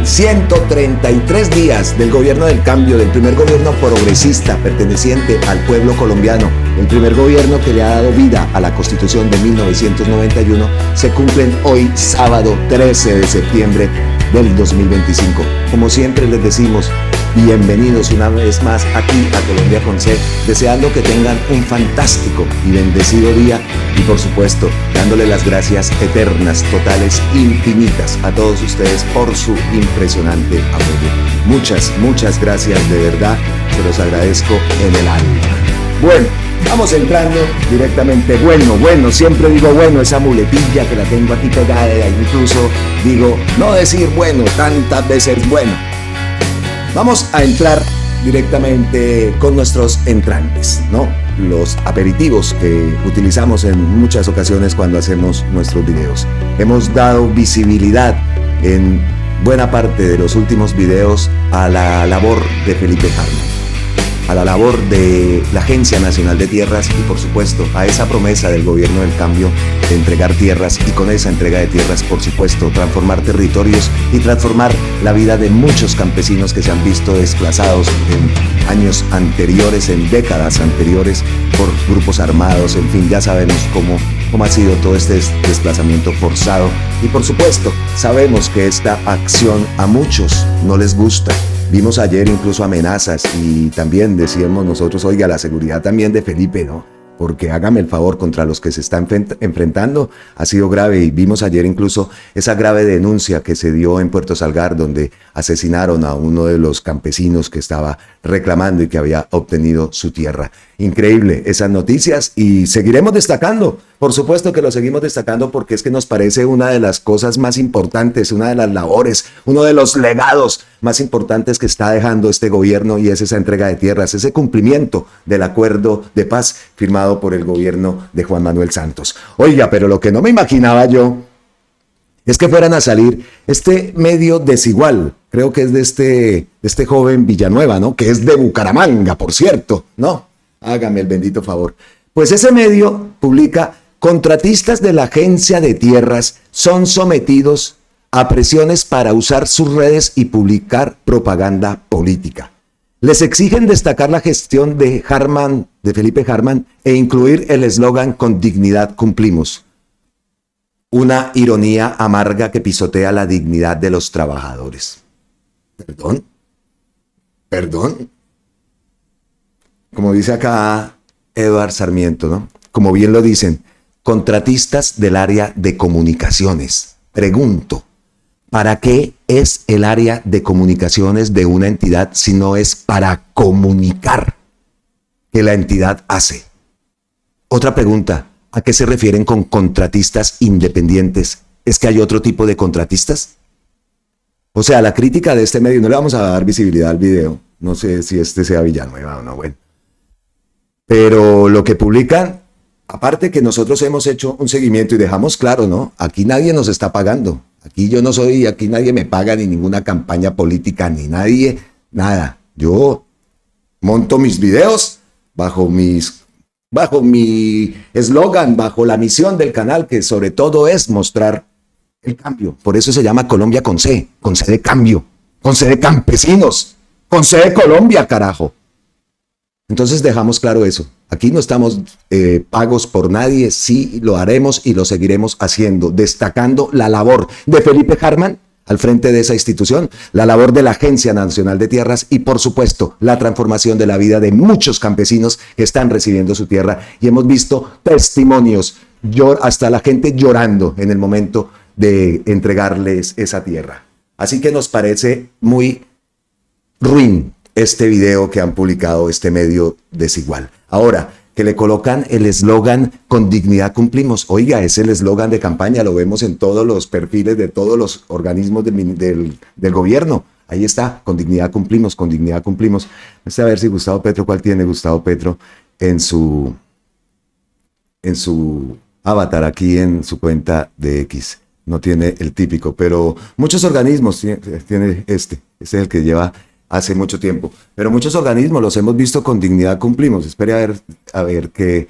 133 días del gobierno del cambio, del primer gobierno progresista perteneciente al pueblo colombiano, el primer gobierno que le ha dado vida a la Constitución de 1991, se cumplen hoy, sábado 13 de septiembre del 2025. Como siempre les decimos, bienvenidos una vez más aquí a Colombia con C, deseando que tengan un fantástico y bendecido día y por supuesto dándole las gracias eternas, totales, infinitas a todos ustedes por su impresionante apoyo. Muchas gracias, de verdad, se los agradezco en el alma. Bueno, vamos entrando directamente. Bueno, siempre digo bueno, esa muletilla que la tengo aquí pegada, incluso digo no decir bueno tantas veces bueno. Vamos a entrar directamente con nuestros entrantes, ¿no? Los aperitivos que utilizamos en muchas ocasiones cuando hacemos nuestros videos. Hemos dado visibilidad en buena parte de los últimos videos a la labor de Felipe Harman, a la labor de la Agencia Nacional de Tierras y por supuesto a esa promesa del gobierno del cambio de entregar tierras y con esa entrega de tierras por supuesto transformar territorios y transformar la vida de muchos campesinos que se han visto desplazados en años anteriores, en décadas anteriores por grupos armados, en fin, ya sabemos cómo ha sido todo este desplazamiento forzado y por supuesto sabemos que esta acción a muchos no les gusta. Vimos ayer incluso amenazas y también decíamos nosotros, oiga, la seguridad también de Felipe, ¿no? Porque hágame el favor, contra los que se están enfrentando ha sido grave y vimos ayer incluso esa grave denuncia que se dio en Puerto Salgar donde asesinaron a uno de los campesinos que estaba reclamando y que había obtenido su tierra. Increíble esas noticias y seguiremos destacando, por supuesto que lo seguimos destacando porque es que nos parece una de las cosas más importantes, una de las labores, uno de los legados más importantes que está dejando este gobierno y es esa entrega de tierras, ese cumplimiento del acuerdo de paz firmado por el gobierno de Juan Manuel Santos. Oiga, pero lo que no me imaginaba yo es que fueran a salir este medio desigual, creo que es de este joven Villanueva, ¿no? Que es de Bucaramanga, por cierto, ¿no? Hágame el bendito favor. Pues ese medio publica: contratistas de la Agencia de Tierras son sometidos a presiones para usar sus redes y publicar propaganda política. Les exigen destacar la gestión de Felipe Harman e incluir el eslogan "con dignidad cumplimos". Una ironía amarga que pisotea la dignidad de los trabajadores. ¿Perdón? Como dice acá Eduard Sarmiento, ¿no? Como bien lo dicen, contratistas del área de comunicaciones. Pregunto, ¿para qué es el área de comunicaciones de una entidad si no es para comunicar que la entidad hace? Otra pregunta, ¿a qué se refieren con contratistas independientes? ¿Es que hay otro tipo de contratistas? O sea, la crítica de este medio, no le vamos a dar visibilidad al video, no sé si este sea Villanueva o no, bueno. Pero lo que publican, aparte que nosotros hemos hecho un seguimiento y dejamos claro, ¿no? Aquí nadie nos está pagando. Aquí nadie me paga ni ninguna campaña política, ni nadie, nada. Yo monto mis videos bajo mi eslogan, bajo la misión del canal, que sobre todo es mostrar el cambio. Por eso se llama Colombia con C de cambio, con C de campesinos, con C de Colombia, carajo. Entonces dejamos claro eso. Aquí no estamos pagos por nadie, sí lo haremos y lo seguiremos haciendo, destacando la labor de Felipe Harman al frente de esa institución, la labor de la Agencia Nacional de Tierras y por supuesto la transformación de la vida de muchos campesinos que están recibiendo su tierra y hemos visto testimonios, hasta la gente llorando en el momento de entregarles esa tierra. Así que nos parece muy ruin este video que han publicado este medio desigual. Ahora, que le colocan el eslogan "con dignidad cumplimos". Oiga, es el eslogan de campaña, lo vemos en todos los perfiles de todos los organismos del gobierno. Ahí está, "con dignidad cumplimos, con dignidad cumplimos". A ver si Gustavo Petro, ¿cuál tiene Gustavo Petro en su avatar aquí en su cuenta de X? No tiene el típico, pero muchos organismos tiene este es el que lleva hace mucho tiempo, pero muchos organismos los hemos visto "con dignidad cumplimos". Espere a ver qué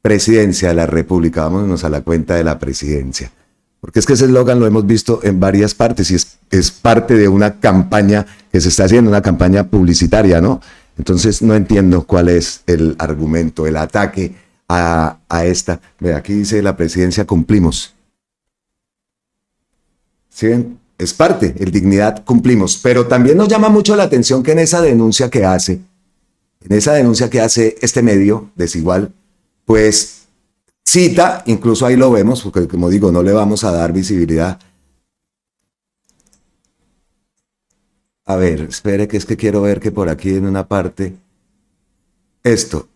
presidencia de la República, vámonos a la cuenta de la presidencia. Porque es que ese eslogan lo hemos visto en varias partes y es parte de una campaña que se está haciendo, una campaña publicitaria, ¿no? Entonces no entiendo cuál es el argumento, el ataque a esta. Ve, aquí dice la presidencia cumplimos. ¿Sí ven? Es parte, el dignidad cumplimos. Pero también nos llama mucho la atención que en esa denuncia que hace este medio desigual, pues cita, incluso ahí lo vemos, porque como digo, no le vamos a dar visibilidad. A ver, espere que es que quiero ver que por aquí en una parte, esto,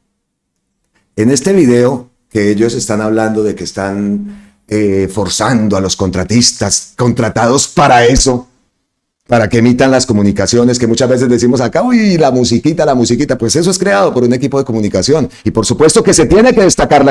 en este video que ellos están hablando de que están forzando a los contratistas contratados para eso, para que emitan las comunicaciones, que muchas veces decimos acá, uy, la musiquita, pues eso es creado por un equipo de comunicación. Y por supuesto que se tiene que destacar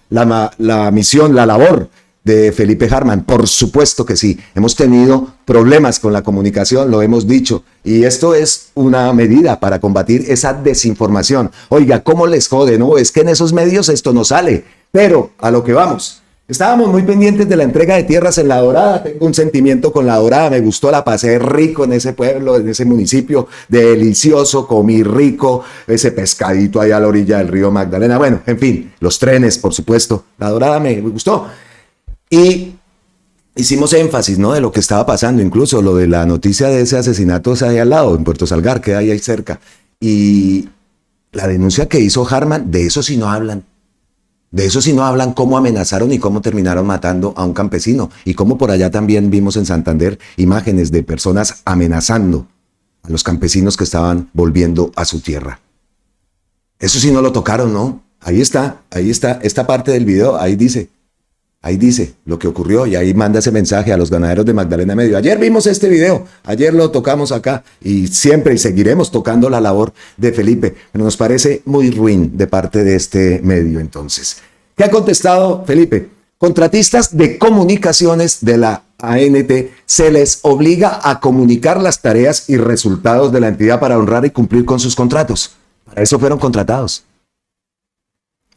la misión, la labor de Felipe Hartmann, por supuesto que sí. Hemos tenido problemas con la comunicación, lo hemos dicho, y esto es una medida para combatir esa desinformación. Oiga, ¿cómo les jode? No, es que en esos medios esto no sale, pero a lo que vamos. Estábamos muy pendientes de la entrega de tierras en La Dorada. Tengo un sentimiento con La Dorada, me gustó, la pasé rico en ese pueblo, en ese municipio, delicioso, comí rico, ese pescadito ahí a la orilla del río Magdalena. Bueno, en fin, los trenes, por supuesto. La Dorada me gustó. Y hicimos énfasis, ¿no?, de lo que estaba pasando, incluso lo de la noticia de ese asesinato es ahí al lado, en Puerto Salgar, que hay ahí cerca. Y la denuncia que hizo Hartmann, de eso sí no hablan. De eso sí no hablan, cómo amenazaron y cómo terminaron matando a un campesino. Y cómo por allá también vimos en Santander imágenes de personas amenazando a los campesinos que estaban volviendo a su tierra. Eso sí no lo tocaron, ¿no? Ahí está, esta parte del video, ahí dice lo que ocurrió y ahí manda ese mensaje a los ganaderos de Magdalena Medio. Ayer vimos este video, ayer lo tocamos acá y siempre y seguiremos tocando la labor de Felipe, pero nos parece muy ruin de parte de este medio entonces. ¿Qué ha contestado Felipe? Contratistas de comunicaciones de la ANT se les obliga a comunicar las tareas y resultados de la entidad para honrar y cumplir con sus contratos. Para eso fueron contratados.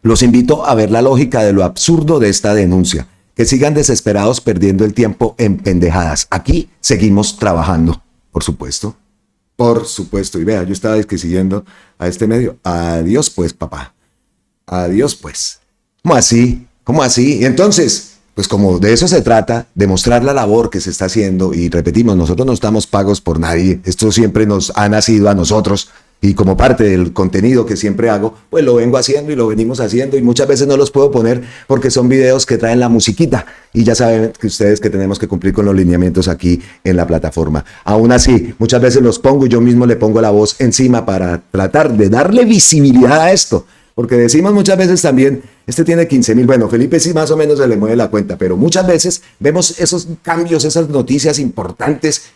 Los invito a ver la lógica de lo absurdo de esta denuncia. Que sigan desesperados perdiendo el tiempo en pendejadas. Aquí seguimos trabajando, por supuesto. Por supuesto. Y vea, yo estaba siguiendo a este medio. Adiós pues, papá. Adiós pues. ¿Cómo así? ¿Cómo así? Y entonces, pues como de eso se trata, de mostrar la labor que se está haciendo. Y repetimos, nosotros no estamos pagos por nadie. Esto siempre nos ha nacido a nosotros. Y como parte del contenido que siempre hago, pues lo vengo haciendo y lo venimos haciendo y muchas veces no los puedo poner porque son videos que traen la musiquita y ya saben que ustedes que tenemos que cumplir con los lineamientos aquí en la plataforma. Aún así, muchas veces los pongo y yo mismo le pongo la voz encima para tratar de darle visibilidad a esto. Porque decimos muchas veces también, este tiene 15,000, bueno, Felipe sí más o menos se le mueve la cuenta, pero muchas veces vemos esos cambios, esas noticias importantes,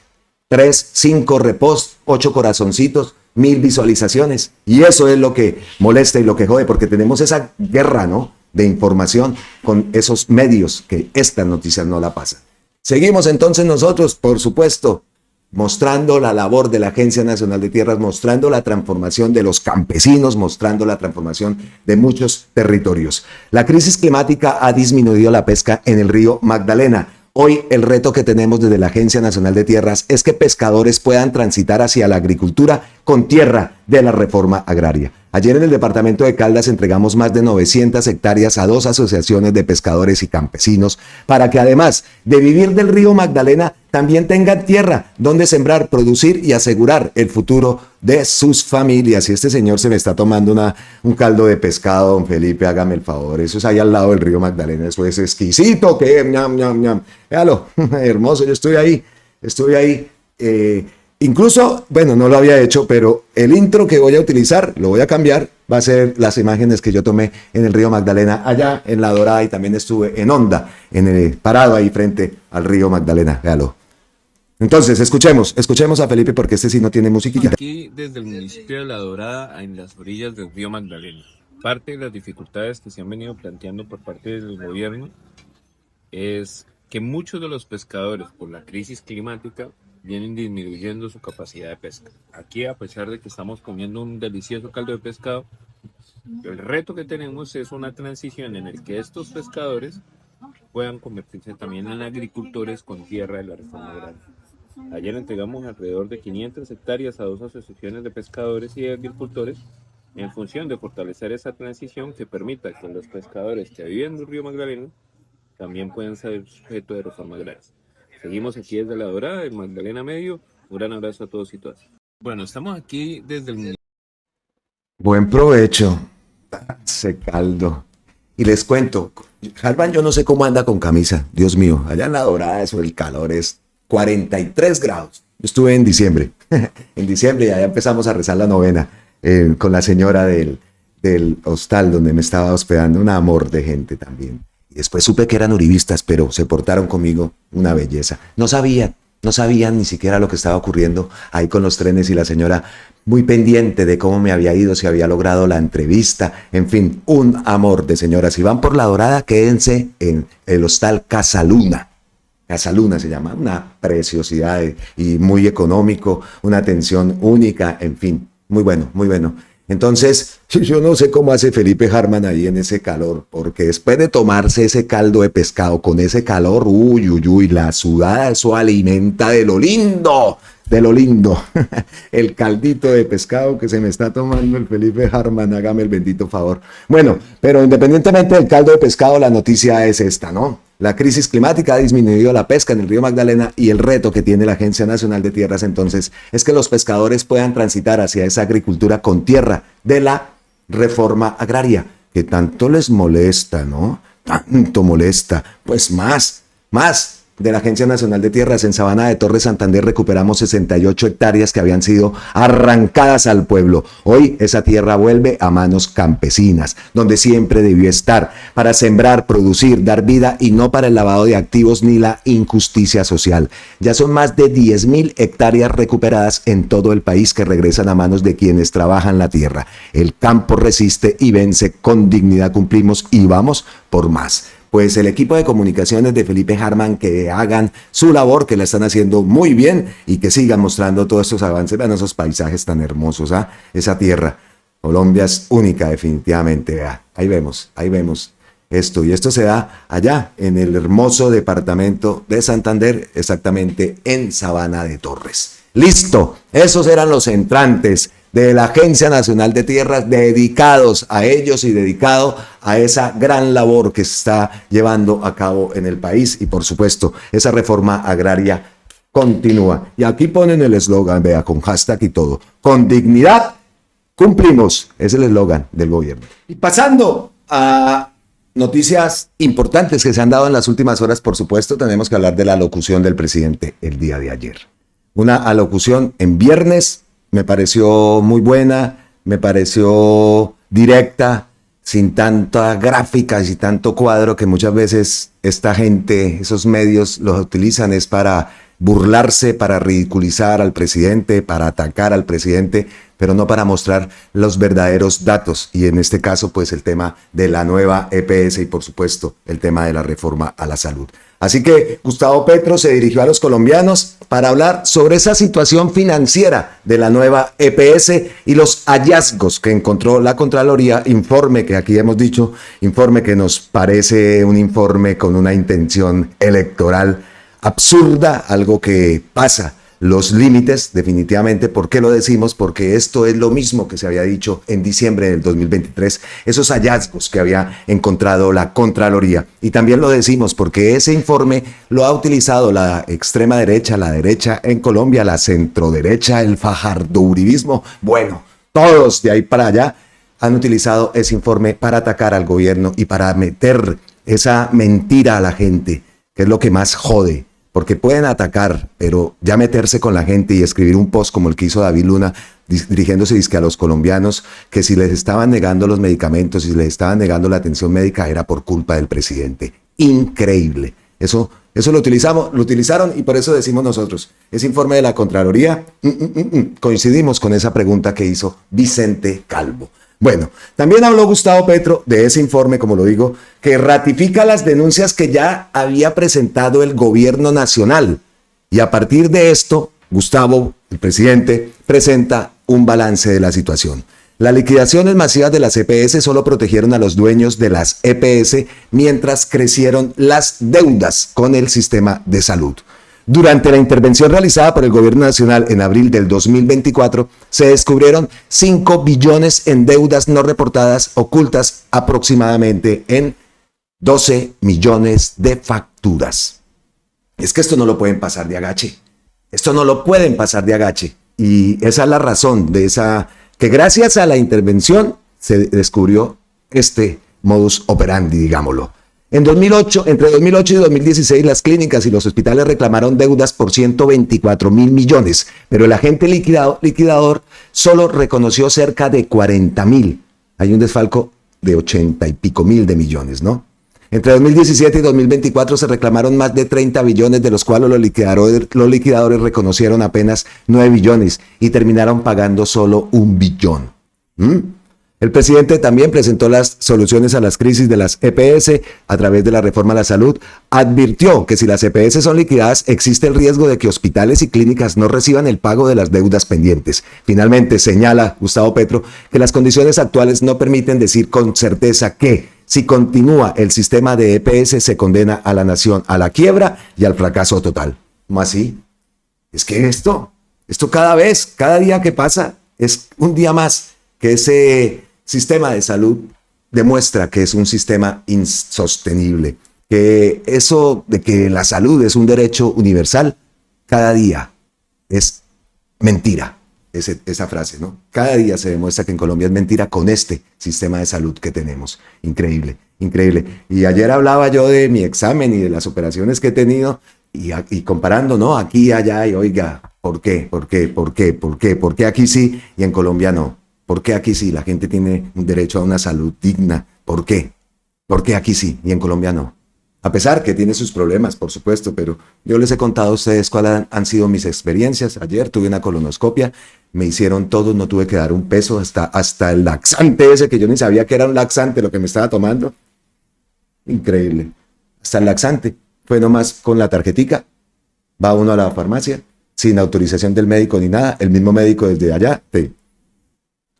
3, 5 reposts, 8 corazoncitos, 1,000 visualizaciones. Y eso es lo que molesta y lo que jode, porque tenemos esa guerra, ¿no?, de información con esos medios que estas noticias no la pasan. Seguimos entonces nosotros, por supuesto, mostrando la labor de la Agencia Nacional de Tierras, mostrando la transformación de los campesinos, mostrando la transformación de muchos territorios. La crisis climática ha disminuido la pesca en el río Magdalena. Hoy el reto que tenemos desde la Agencia Nacional de Tierras es que pescadores puedan transitar hacia la agricultura con tierra de la reforma agraria. Ayer en el departamento de Caldas entregamos más de 900 hectáreas a 2 asociaciones de pescadores y campesinos para que además de vivir del río Magdalena también tengan tierra donde sembrar, producir y asegurar el futuro de sus familias. Y este señor se me está tomando un caldo de pescado, don Felipe, hágame el favor. Eso es ahí al lado del río Magdalena, eso es exquisito, que ñam, ñam, ñam. Véalo, hermoso, yo estoy ahí. Incluso, bueno, no lo había hecho, pero el intro que voy a utilizar, lo voy a cambiar, va a ser las imágenes que yo tomé en el río Magdalena, allá en La Dorada, y también estuve en Honda, parado ahí frente al río Magdalena, véalo. Entonces, escuchemos a Felipe porque este sí no tiene musiquita. Aquí desde el municipio de La Dorada, en las orillas del río Magdalena. Parte de las dificultades que se han venido planteando por parte del gobierno es que muchos de los pescadores, por la crisis climática, vienen disminuyendo su capacidad de pesca. Aquí, a pesar de que estamos comiendo un delicioso caldo de pescado, el reto que tenemos es una transición en el que estos pescadores puedan convertirse también en agricultores con tierra de la reforma agraria. Ayer entregamos alrededor de 500 hectáreas a 2 asociaciones de pescadores y de agricultores en función de fortalecer esa transición que permita que los pescadores que viven en el río Magdalena también puedan ser sujetos de reforma agraria. Seguimos aquí desde La Dorada, en Magdalena Medio. Un gran abrazo a todos y todas. Bueno, estamos aquí desde el... Buen provecho. Ese caldo. Y les cuento, Harman yo no sé cómo anda con camisa. Dios mío, allá en La Dorada eso el calor es 43 grados. Yo estuve en diciembre. En diciembre ya empezamos a rezar la novena con la señora del hostal donde me estaba hospedando. Un amor de gente también. Y después supe que eran uribistas, pero se portaron conmigo una belleza. No sabían ni siquiera lo que estaba ocurriendo ahí con los trenes y la señora muy pendiente de cómo me había ido, si había logrado la entrevista, en fin, un amor de señora. Si van por La Dorada, quédense en el hostal Casaluna. Casaluna se llama, una preciosidad y muy económico, una atención única, en fin, muy bueno, muy bueno. Entonces, yo no sé cómo hace Felipe Harman ahí en ese calor, porque después de tomarse ese caldo de pescado con ese calor, la sudada, eso alimenta de lo lindo, el caldito de pescado que se me está tomando el Felipe Harman, hágame el bendito favor. Bueno, pero independientemente del caldo de pescado, la noticia es esta, ¿no? La crisis climática ha disminuido la pesca en el río Magdalena y el reto que tiene la Agencia Nacional de Tierras entonces es que los pescadores puedan transitar hacia esa agricultura con tierra de la reforma agraria, que tanto les molesta, ¿no? Tanto molesta. Pues más de la Agencia Nacional de Tierras. En Sabana de Torres, Santander, recuperamos 68 hectáreas que habían sido arrancadas al pueblo. Hoy esa tierra vuelve a manos campesinas, donde siempre debió estar, para sembrar, producir, dar vida y no para el lavado de activos ni la injusticia social. Ya son más de 10.000 hectáreas recuperadas en todo el país que regresan a manos de quienes trabajan la tierra. El campo resiste y vence con dignidad. Cumplimos y vamos por más. Pues el equipo de comunicaciones de Felipe Harman que hagan su labor, que la están haciendo muy bien y que sigan mostrando todos estos avances. Vean esos paisajes tan hermosos, ¿ah? Esa tierra. Colombia es única definitivamente. ¿Ah? Ahí vemos esto. Y esto se da allá en el hermoso departamento de Santander, exactamente en Sabana de Torres. Listo, esos eran los entrantes de la Agencia Nacional de Tierras, dedicados a ellos y dedicado a esa gran labor que se está llevando a cabo en el país y por supuesto esa reforma agraria continúa. Y aquí ponen el eslogan, vea, con hashtag y todo, con dignidad cumplimos, es el eslogan del gobierno. Y pasando a noticias importantes que se han dado en las últimas horas, por supuesto tenemos que hablar de la alocución del presidente el día de ayer. Una alocución en viernes. Me pareció muy buena, me pareció directa, sin tanta gráficas y tanto cuadro que muchas veces esta gente, esos medios los utilizan es para burlarse, para ridiculizar al presidente, para atacar al presidente, pero no para mostrar los verdaderos datos. Y en este caso, pues el tema de la nueva EPS y por supuesto el tema de la reforma a la salud. Así que Gustavo Petro se dirigió a los colombianos para hablar sobre esa situación financiera de la nueva EPS y los hallazgos que encontró la Contraloría, informe que aquí hemos dicho, informe que nos parece un informe con una intención electoral absurda, algo que pasa los límites definitivamente. ¿Por qué lo decimos? Porque esto es lo mismo que se había dicho en diciembre del 2023, esos hallazgos que había encontrado la Contraloría. Y también lo decimos porque ese informe lo ha utilizado la extrema derecha, la derecha en Colombia, la centroderecha, el fajardo-uribismo. Bueno, todos de ahí para allá han utilizado ese informe para atacar al gobierno y para meter esa mentira a la gente, que es lo que más jode. Porque pueden atacar, pero ya meterse con la gente y escribir un post como el que hizo David Luna, dirigiéndose a los colombianos, que si les estaban negando los medicamentos, si les estaban negando la atención médica, era por culpa del presidente. Increíble. Eso lo utilizaron y por eso decimos nosotros, ese informe de la Contraloría, coincidimos con esa pregunta que hizo Vicente Calvo. Bueno, también habló Gustavo Petro de ese informe, como lo digo, que ratifica las denuncias que ya había presentado el gobierno nacional. Y a partir de esto, Gustavo, el presidente, presenta un balance de la situación. Las liquidaciones masivas de las EPS solo protegieron a los dueños de las EPS mientras crecieron las deudas con el sistema de salud. Durante la intervención realizada por el Gobierno Nacional en abril del 2024, se descubrieron 5 billones en deudas no reportadas ocultas aproximadamente en 12 millones de facturas. Es que esto no lo pueden pasar de agache. Esto no lo pueden pasar de agache. Y esa es la razón de que gracias a la intervención se descubrió este modus operandi, digámoslo. Entre 2008 y 2016, las clínicas y los hospitales reclamaron deudas por 124.000 millones, pero el agente liquidador solo reconoció cerca de 40.000. Hay un desfalco de 80 y pico mil de millones, ¿no? Entre 2017 y 2024 se reclamaron más de 30 billones, de los cuales los liquidadores reconocieron apenas 9 billones y terminaron pagando solo 1 billón. El presidente también presentó las soluciones a las crisis de las EPS a través de la reforma a la salud. Advirtió que si las EPS son liquidadas, existe el riesgo de que hospitales y clínicas no reciban el pago de las deudas pendientes. Finalmente, señala Gustavo Petro que las condiciones actuales no permiten decir con certeza que, si continúa el sistema de EPS, se condena a la nación a la quiebra y al fracaso total. ¿Cómo así? Es que esto cada día que pasa, es un día más que ese sistema de salud demuestra que es un sistema insostenible, que eso de que la salud es un derecho universal, cada día es mentira, esa frase, ¿no? Cada día se demuestra que en Colombia es mentira con este sistema de salud que tenemos. Increíble, increíble. Y ayer hablaba yo de mi examen y de las operaciones que he tenido y comparando, ¿no? Aquí y allá, y oiga, ¿por qué? ¿Por qué aquí sí y en Colombia no? ¿Por qué aquí sí la gente tiene un derecho a una salud digna? ¿Por qué? ¿Por qué aquí sí y en Colombia no? A pesar que tiene sus problemas, por supuesto, pero yo les he contado a ustedes cuáles han sido mis experiencias. Ayer tuve una colonoscopia, me hicieron todo, no tuve que dar un peso, hasta el laxante ese, que yo ni sabía que era un laxante lo que me estaba tomando. Increíble. Hasta el laxante. Fue nomás con la tarjetica. Va uno a la farmacia, sin autorización del médico ni nada. El mismo médico desde allá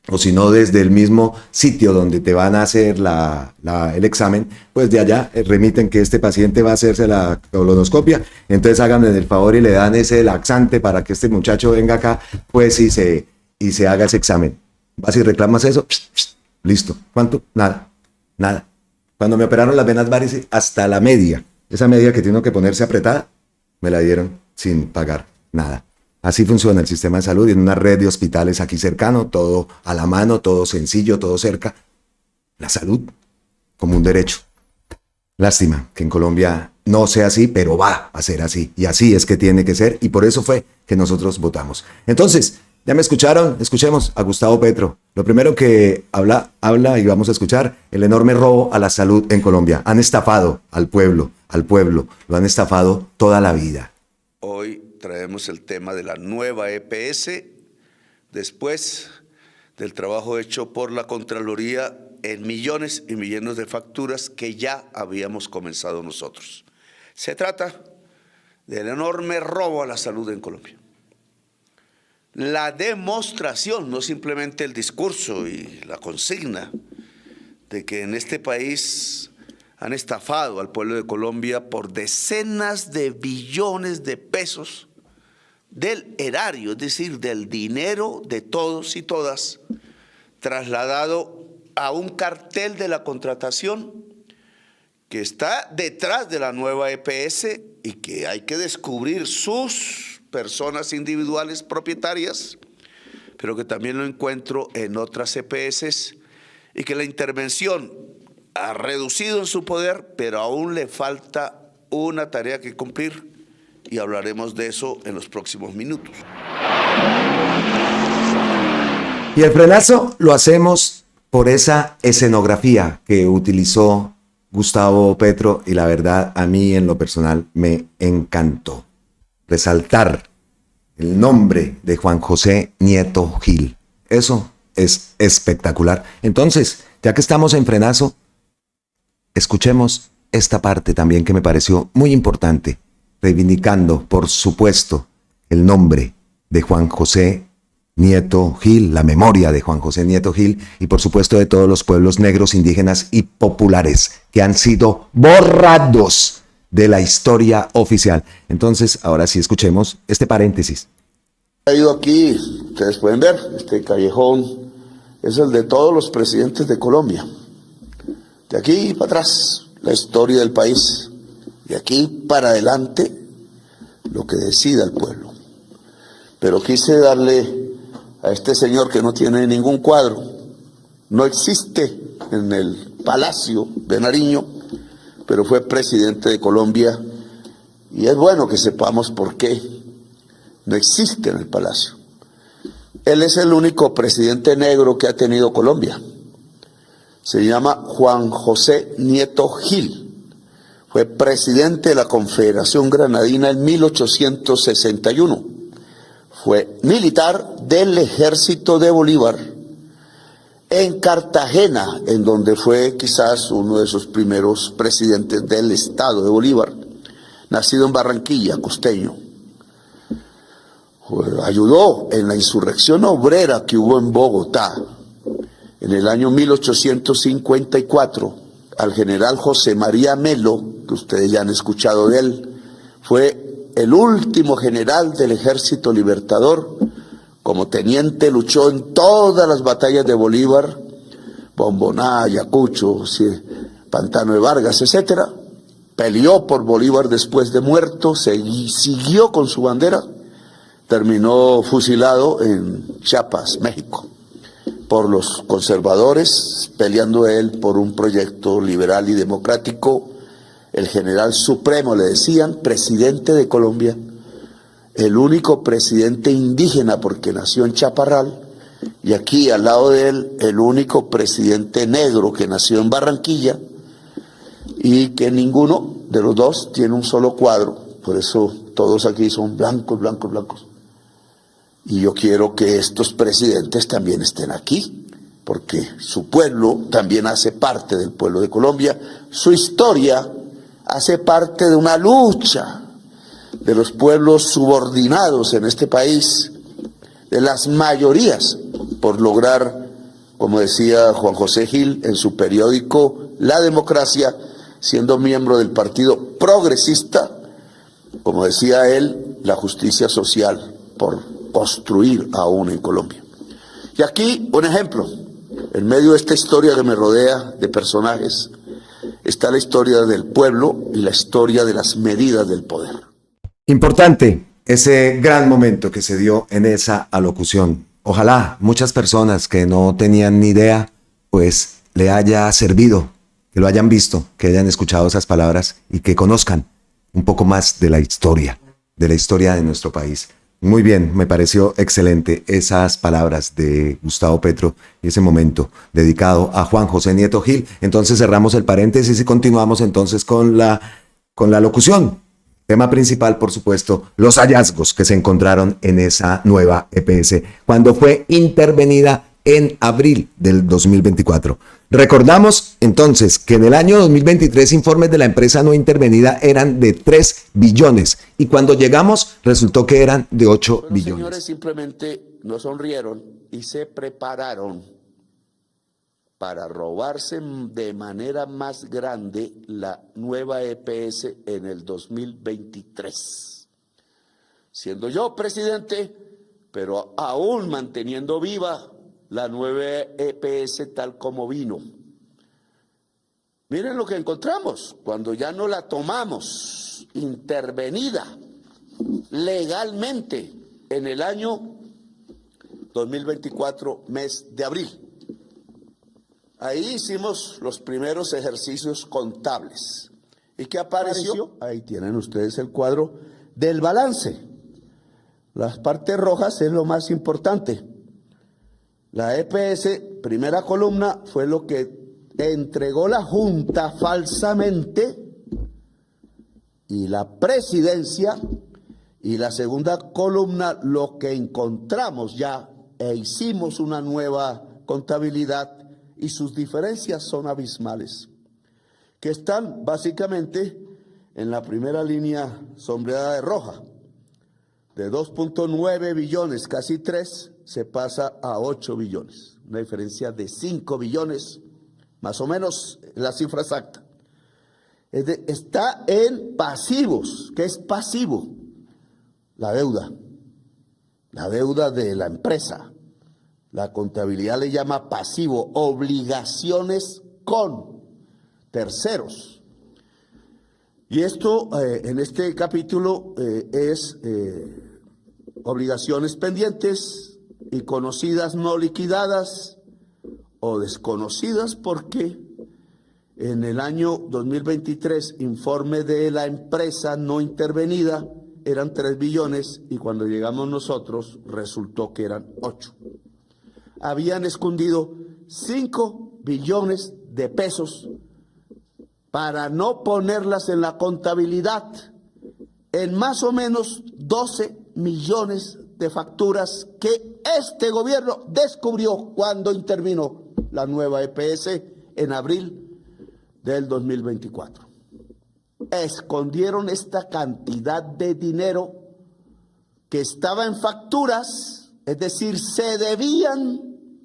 o si no desde el mismo sitio donde te van a hacer el examen, pues de allá remiten que este paciente va a hacerse la colonoscopia, entonces háganme el favor y le dan ese laxante para que este muchacho venga acá, pues y se haga ese examen. Vas y reclamas eso, listo. ¿Cuánto? Nada. Cuando me operaron las venas varices, hasta la media, esa media que tiene que ponerse apretada, me la dieron sin pagar nada. Así funciona el sistema de salud, y en una red de hospitales aquí cercano, todo a la mano, todo sencillo, todo cerca. La salud como un derecho. Lástima que en Colombia no sea así, pero va a ser así. Y así es que tiene que ser, y por eso fue que nosotros votamos. Entonces, ¿ya me escucharon? Escuchemos a Gustavo Petro. Lo primero que habla y vamos a escuchar, el enorme robo a la salud en Colombia. Han estafado al pueblo, lo han estafado toda la vida. Hoy traemos el tema de la nueva EPS, después del trabajo hecho por la Contraloría en millones y millones de facturas que ya habíamos comenzado nosotros. Se trata del enorme robo a la salud en Colombia. La demostración, no simplemente el discurso y la consigna, de que en este país han estafado al pueblo de Colombia por decenas de billones de pesos del erario, es decir, del dinero de todos y todas, trasladado a un cartel de la contratación que está detrás de la nueva EPS y que hay que descubrir sus personas individuales propietarias, pero que también lo encuentro en otras EPS, y que la intervención ha reducido en su poder, pero aún le falta una tarea que cumplir, y hablaremos de eso en los próximos minutos. Y el frenazo lo hacemos por esa escenografía que utilizó Gustavo Petro, y la verdad a mí en lo personal me encantó. Resaltar el nombre de Juan José Nieto Gil. Eso es espectacular. Entonces, ya que estamos en frenazo, escuchemos esta parte también que me pareció muy importante, reivindicando, por supuesto, el nombre de Juan José Nieto Gil, la memoria de Juan José Nieto Gil y por supuesto de todos los pueblos negros, indígenas y populares que han sido borrados de la historia oficial. Entonces, ahora sí escuchemos este paréntesis. Ha ido aquí, ustedes pueden ver, este callejón es el de todos los presidentes de Colombia. De aquí para atrás, la historia del país. De aquí para adelante, lo que decida el pueblo. Pero quise darle a este señor que no tiene ningún cuadro, no existe en el Palacio de Nariño, pero fue presidente de Colombia y es bueno que sepamos por qué no existe en el Palacio. Él es el único presidente negro que ha tenido Colombia. Se llama Juan José Nieto Gil. Fue presidente de la Confederación Granadina en 1861. Fue militar del Ejército de Bolívar en Cartagena, en donde fue quizás uno de sus primeros presidentes del Estado de Bolívar, nacido en Barranquilla, costeño. Ayudó en la insurrección obrera que hubo en Bogotá en el año 1854 al general José María Melo, que ustedes ya han escuchado de él. Fue el último general del Ejército Libertador. Como teniente luchó en todas las batallas de Bolívar, Bomboná, Ayacucho, Pantano de Vargas, etc. Peleó por Bolívar después de muerto, siguió con su bandera, terminó fusilado en Chiapas, México, por los conservadores, peleando él por un proyecto liberal y democrático. El general supremo, le decían, presidente de Colombia, el único presidente indígena porque nació en Chaparral, y aquí al lado de él el único presidente negro que nació en Barranquilla, y que ninguno de los dos tiene un solo cuadro, por eso todos aquí son blancos, blancos, blancos. Y yo quiero que estos presidentes también estén aquí, porque su pueblo también hace parte del pueblo de Colombia, su historia hace parte de una lucha de los pueblos subordinados en este país, de las mayorías, por lograr, como decía Juan José Gil en su periódico La Democracia, siendo miembro del Partido Progresista, como decía él, la justicia social por construir aún en Colombia. Y aquí un ejemplo, en medio de esta historia que me rodea de personajes, está la historia del pueblo y la historia de las medidas del poder. Importante ese gran momento que se dio en esa alocución. Ojalá muchas personas que no tenían ni idea, pues le haya servido, que lo hayan visto, que hayan escuchado esas palabras y que conozcan un poco más de la historia de nuestro país. Muy bien, me pareció excelente esas palabras de Gustavo Petro y ese momento dedicado a Juan José Nieto Gil. Entonces cerramos el paréntesis y continuamos entonces con la locución. Tema principal, por supuesto, los hallazgos que se encontraron en esa nueva EPS cuando fue intervenida en abril del 2024. Recordamos entonces que en el año 2023 informes de la empresa no intervenida eran de 3 billones y cuando llegamos resultó que eran de 8 billones. Los señores simplemente no sonrieron y se prepararon para robarse de manera más grande la nueva EPS en el 2023. Siendo yo presidente, pero aún manteniendo viva la nueva EPS tal como vino. Miren lo que encontramos cuando ya no la tomamos intervenida legalmente en el año 2024, mes de abril. Ahí hicimos los primeros ejercicios contables. ¿Y qué apareció? Ahí tienen ustedes el cuadro del balance. Las partes rojas es lo más importante. La EPS, primera columna, fue lo que entregó la Junta falsamente y la presidencia, y la segunda columna, lo que encontramos ya e hicimos una nueva contabilidad y sus diferencias son abismales, que están básicamente en la primera línea sombreada de roja, de 2.9 billones, casi 3, se pasa a 8 billones, una diferencia de 5 billones, más o menos la cifra exacta. Está en pasivos. ¿Qué es pasivo? La deuda de la empresa. La contabilidad le llama pasivo, obligaciones con terceros. Y esto en este capítulo es obligaciones pendientes y conocidas no liquidadas o desconocidas, porque en el año 2023, informe de la empresa no intervenida, eran 3 billones y cuando llegamos nosotros resultó que eran 8. Habían escondido 5 billones de pesos para no ponerlas en la contabilidad, en más o menos 12 millones de facturas que este gobierno descubrió cuando intervino la nueva EPS en abril del 2024. Escondieron esta cantidad de dinero que estaba en facturas, es decir, se debían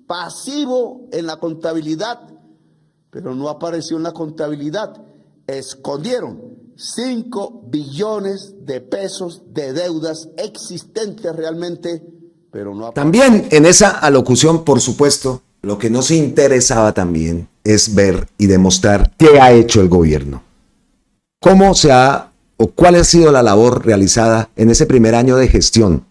pasivo en la contabilidad, pero no apareció en la contabilidad. Escondieron 5 billones de pesos de deudas existentes realmente, pero no apareció. También en esa alocución, por supuesto, lo que nos interesaba también es ver y demostrar qué ha hecho el gobierno. ¿Cómo se ha o cuál ha sido la labor realizada en ese primer año de gestión?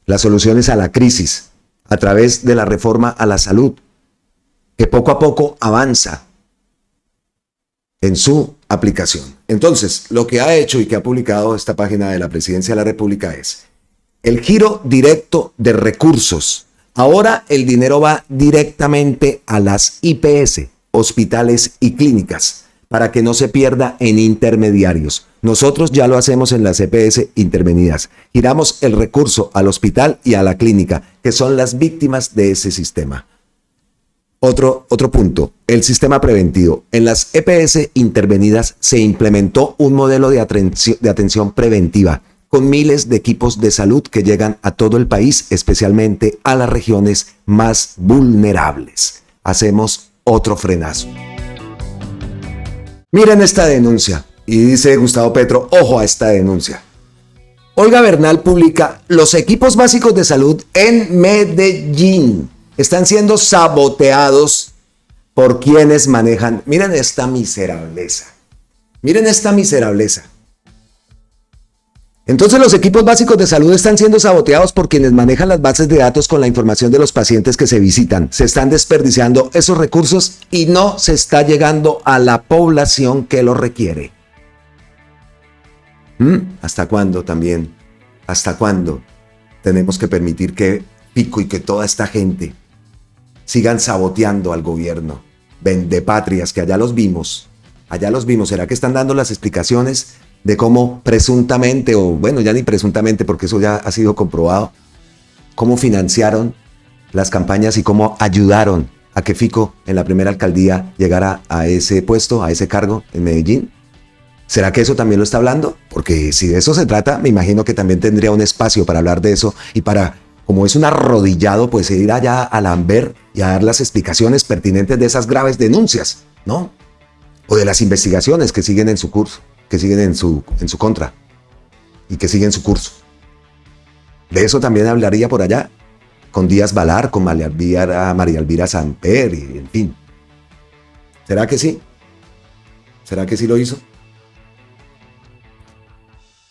Las soluciones a la crisis a través de la reforma a la salud, que poco a poco avanza en su aplicación. Entonces, lo que ha hecho y que ha publicado esta página de la Presidencia de la República es el giro directo de recursos. Ahora el dinero va directamente a las IPS, hospitales y clínicas, para que no se pierda en intermediarios. Nosotros ya lo hacemos en las EPS intervenidas. Giramos el recurso al hospital y a la clínica, que son las víctimas de ese sistema. Otro punto, el sistema preventivo. En las EPS intervenidas se implementó un modelo de atención preventiva, con miles de equipos de salud que llegan a todo el país, especialmente a las regiones más vulnerables. Hacemos otro frenazo. Miren esta denuncia, y dice Gustavo Petro, ojo a esta denuncia. Olga Bernal publica, los equipos básicos de salud en Medellín están siendo saboteados por quienes manejan. Miren esta miserableza. Miren esta miserableza. Entonces los equipos básicos de salud están siendo saboteados por quienes manejan las bases de datos con la información de los pacientes que se visitan. Se están desperdiciando esos recursos y no se está llegando a la población que lo requiere. ¿Hasta cuándo también? ¿Hasta cuándo tenemos que permitir que Fico y que toda esta gente sigan saboteando al gobierno? Vendepatrias, que allá los vimos. ¿Será que están dando las explicaciones de cómo presuntamente, o bueno, ya ni presuntamente porque eso ya ha sido comprobado, cómo financiaron las campañas y cómo ayudaron a que Fico en la primera alcaldía llegara a ese puesto, a ese cargo en Medellín? ¿Será que eso también lo está hablando? Porque si de eso se trata, me imagino que también tendría un espacio para hablar de eso y para, como es un arrodillado, pues ir allá a Lamber y a dar las explicaciones pertinentes de esas graves denuncias, ¿no? O de las investigaciones que siguen en su curso, que siguen en su contra y que siguen su curso. De eso también hablaría por allá, con Díaz Balar, con María Elvira Samper, y en fin. ¿Será que sí? ¿Será que sí lo hizo?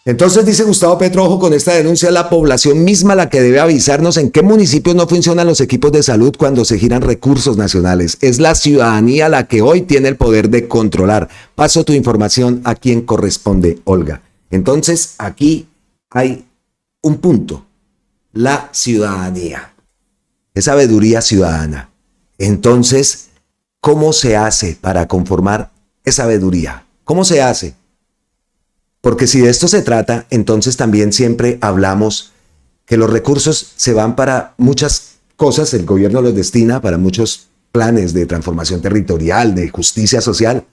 Entonces dice Gustavo Petro, ojo con esta denuncia, la población misma la que debe avisarnos en qué municipios no funcionan los equipos de salud cuando se giran recursos nacionales. Es la ciudadanía la que hoy tiene el poder de controlar. Paso tu información a quien corresponde, Olga. Entonces aquí hay un punto, la ciudadanía, es sabiduría ciudadana. Entonces, ¿cómo se hace para conformar esa sabiduría? ¿Cómo se hace? Porque si de esto se trata, entonces también siempre hablamos que los recursos se van para muchas cosas, el gobierno los destina para muchos planes de transformación territorial, de justicia social,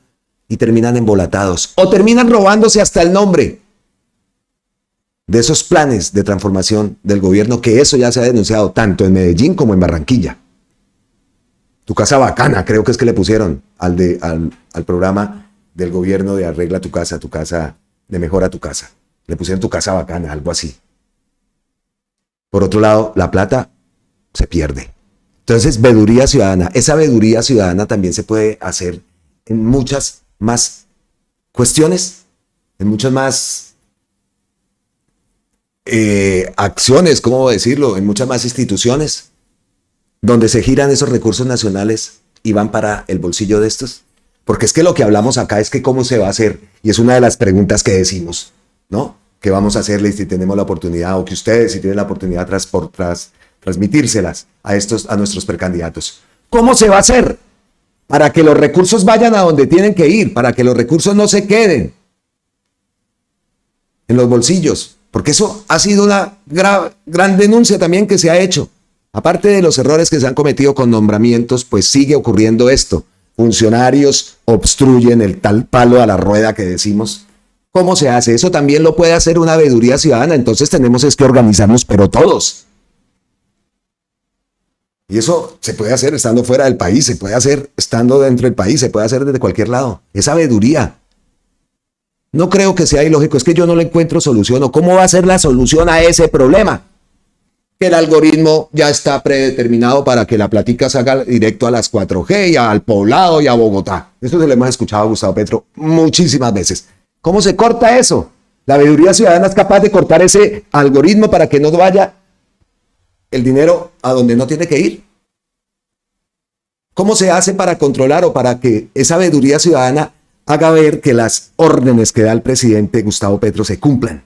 y terminan embolatados o terminan robándose hasta el nombre. de esos planes de transformación del gobierno, que eso ya se ha denunciado tanto en Medellín como en Barranquilla. Tu casa bacana, creo que es que le pusieron al programa del gobierno de arregla tu casa, de mejora tu casa. Le pusieron tu casa bacana, algo así. Por otro lado, la plata se pierde. Entonces, veeduría ciudadana. Esa veeduría ciudadana también se puede hacer en muchas más cuestiones, en muchas más acciones, ¿cómo decirlo? En muchas más instituciones, donde se giran esos recursos nacionales y van para el bolsillo de estos. Porque es que lo que hablamos acá es que cómo se va a hacer, y es una de las preguntas que decimos, ¿no? ¿Qué vamos a hacerle si tenemos la oportunidad, o que ustedes si tienen la oportunidad transmitírselas a nuestros precandidatos? ¿Cómo se va a hacer para que los recursos vayan a donde tienen que ir, para que los recursos no se queden en los bolsillos? Porque eso ha sido una gran denuncia también que se ha hecho. Aparte de los errores que se han cometido con nombramientos, pues sigue ocurriendo esto. Funcionarios obstruyen el tal palo a la rueda que decimos. ¿Cómo se hace? Eso también lo puede hacer una veeduría ciudadana. Entonces tenemos que organizarnos, pero todos. Y eso se puede hacer estando fuera del país, se puede hacer estando dentro del país, se puede hacer desde cualquier lado. Esa veeduría. No creo que sea ilógico, es que yo no le encuentro solución. ¿O cómo va a ser la solución a ese problema? Que el algoritmo ya está predeterminado para que la plática salga directo a las 4G y al Poblado y a Bogotá. Eso se lo hemos escuchado a Gustavo Petro muchísimas veces. ¿Cómo se corta eso? La veeduría ciudadana es capaz de cortar ese algoritmo para que no vaya el dinero a donde no tiene que ir. ¿Cómo se hace para controlar o para que esa veeduría ciudadana haga ver que las órdenes que da el presidente Gustavo Petro se cumplan?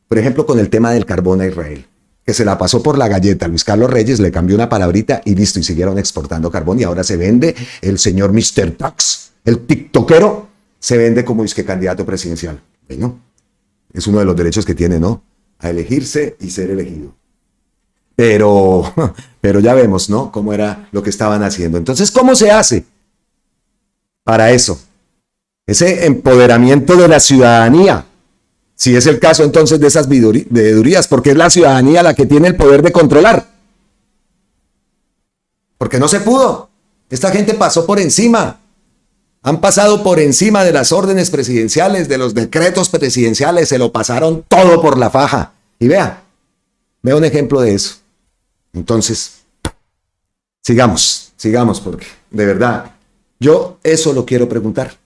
Por ejemplo, con el tema del carbón a Israel, que se la pasó por la galleta. Luis Carlos Reyes le cambió una palabrita y listo, y siguieron exportando carbón, y ahora se vende el señor Mr. Tax, el tiktokero, se vende como es que candidato presidencial. Bueno, es uno de los derechos que tiene, ¿no? A elegirse y ser elegido. Pero ya vemos, ¿no? Cómo era lo que estaban haciendo. Entonces, ¿cómo se hace para eso? Ese empoderamiento de la ciudadanía. Si es el caso entonces de esas veedurías, porque es la ciudadanía la que tiene el poder de controlar. Porque no se pudo. Esta gente pasó por encima. Han pasado por encima de las órdenes presidenciales, de los decretos presidenciales, se lo pasaron todo por la faja. Y vea un ejemplo de eso. Entonces, sigamos, porque de verdad, yo eso lo quiero preguntar.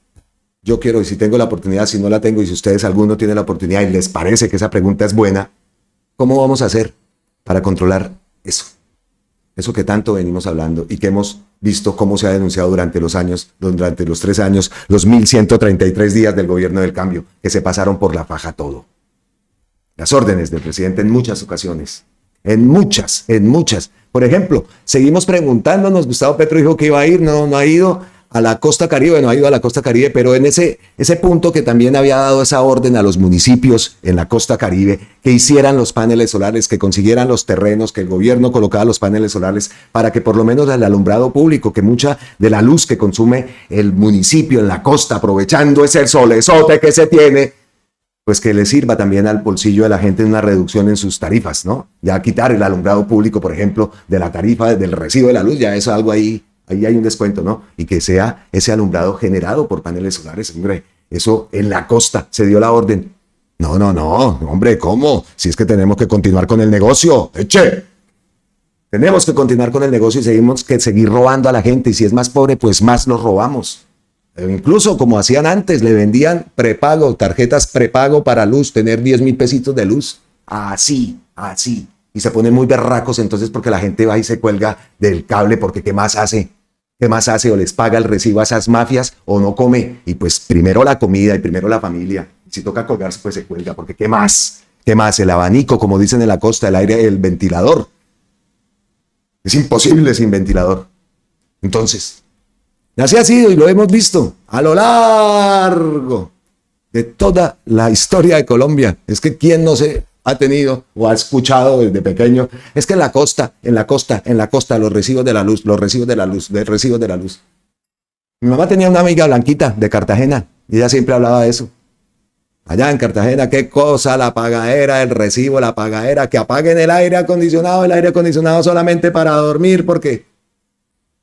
Yo quiero, y si tengo la oportunidad, si no la tengo, y si ustedes alguno tiene la oportunidad y les parece que esa pregunta es buena, ¿cómo vamos a hacer para controlar eso? Eso que tanto venimos hablando y que hemos visto cómo se ha denunciado durante los 3 años, los 1133 días del gobierno del cambio, que se pasaron por la faja todo. Las órdenes del presidente en muchas ocasiones. En muchas. Por ejemplo, seguimos preguntándonos, Gustavo Petro dijo que iba a ir, no ha ido a la costa Caribe, pero en ese punto que también había dado esa orden a los municipios en la costa Caribe, que hicieran los paneles solares, que consiguieran los terrenos, que el gobierno colocara los paneles solares, para que por lo menos el alumbrado público, que mucha de la luz que consume el municipio en la costa, aprovechando ese solezote que se tiene, pues que le sirva también al bolsillo de la gente en una reducción en sus tarifas, ¿no? Ya quitar el alumbrado público, por ejemplo, de la tarifa del recibo de la luz, ya eso algo ahí hay un descuento, ¿no? Y que sea ese alumbrado generado por paneles solares, hombre, eso en la costa se dio la orden. No, hombre, ¿cómo? Si es que tenemos que continuar con el negocio, tenemos que continuar con el negocio y tenemos que seguir robando a la gente, y si es más pobre, pues más los robamos. Incluso como hacían antes, le vendían prepago, tarjetas prepago para luz, tener 10,000 pesitos de luz, así, y se ponen muy berracos entonces porque la gente va y se cuelga del cable, porque ¿qué más hace? O les paga el recibo a esas mafias o no come, y pues primero la comida y primero la familia, si toca colgarse pues se cuelga, porque ¿qué más? El abanico, como dicen en la costa, el aire, el ventilador, es imposible sin ventilador. Entonces, así ha sido y lo hemos visto a lo largo de toda la historia de Colombia. Es que ¿quién no se ha tenido o ha escuchado desde pequeño? Es que en la costa, los recibos de la luz. Mi mamá tenía una amiga blanquita de Cartagena y ella siempre hablaba de eso. Allá en Cartagena, qué cosa, la pagadera, el recibo, la pagadera, que apaguen el aire acondicionado solamente para dormir, porque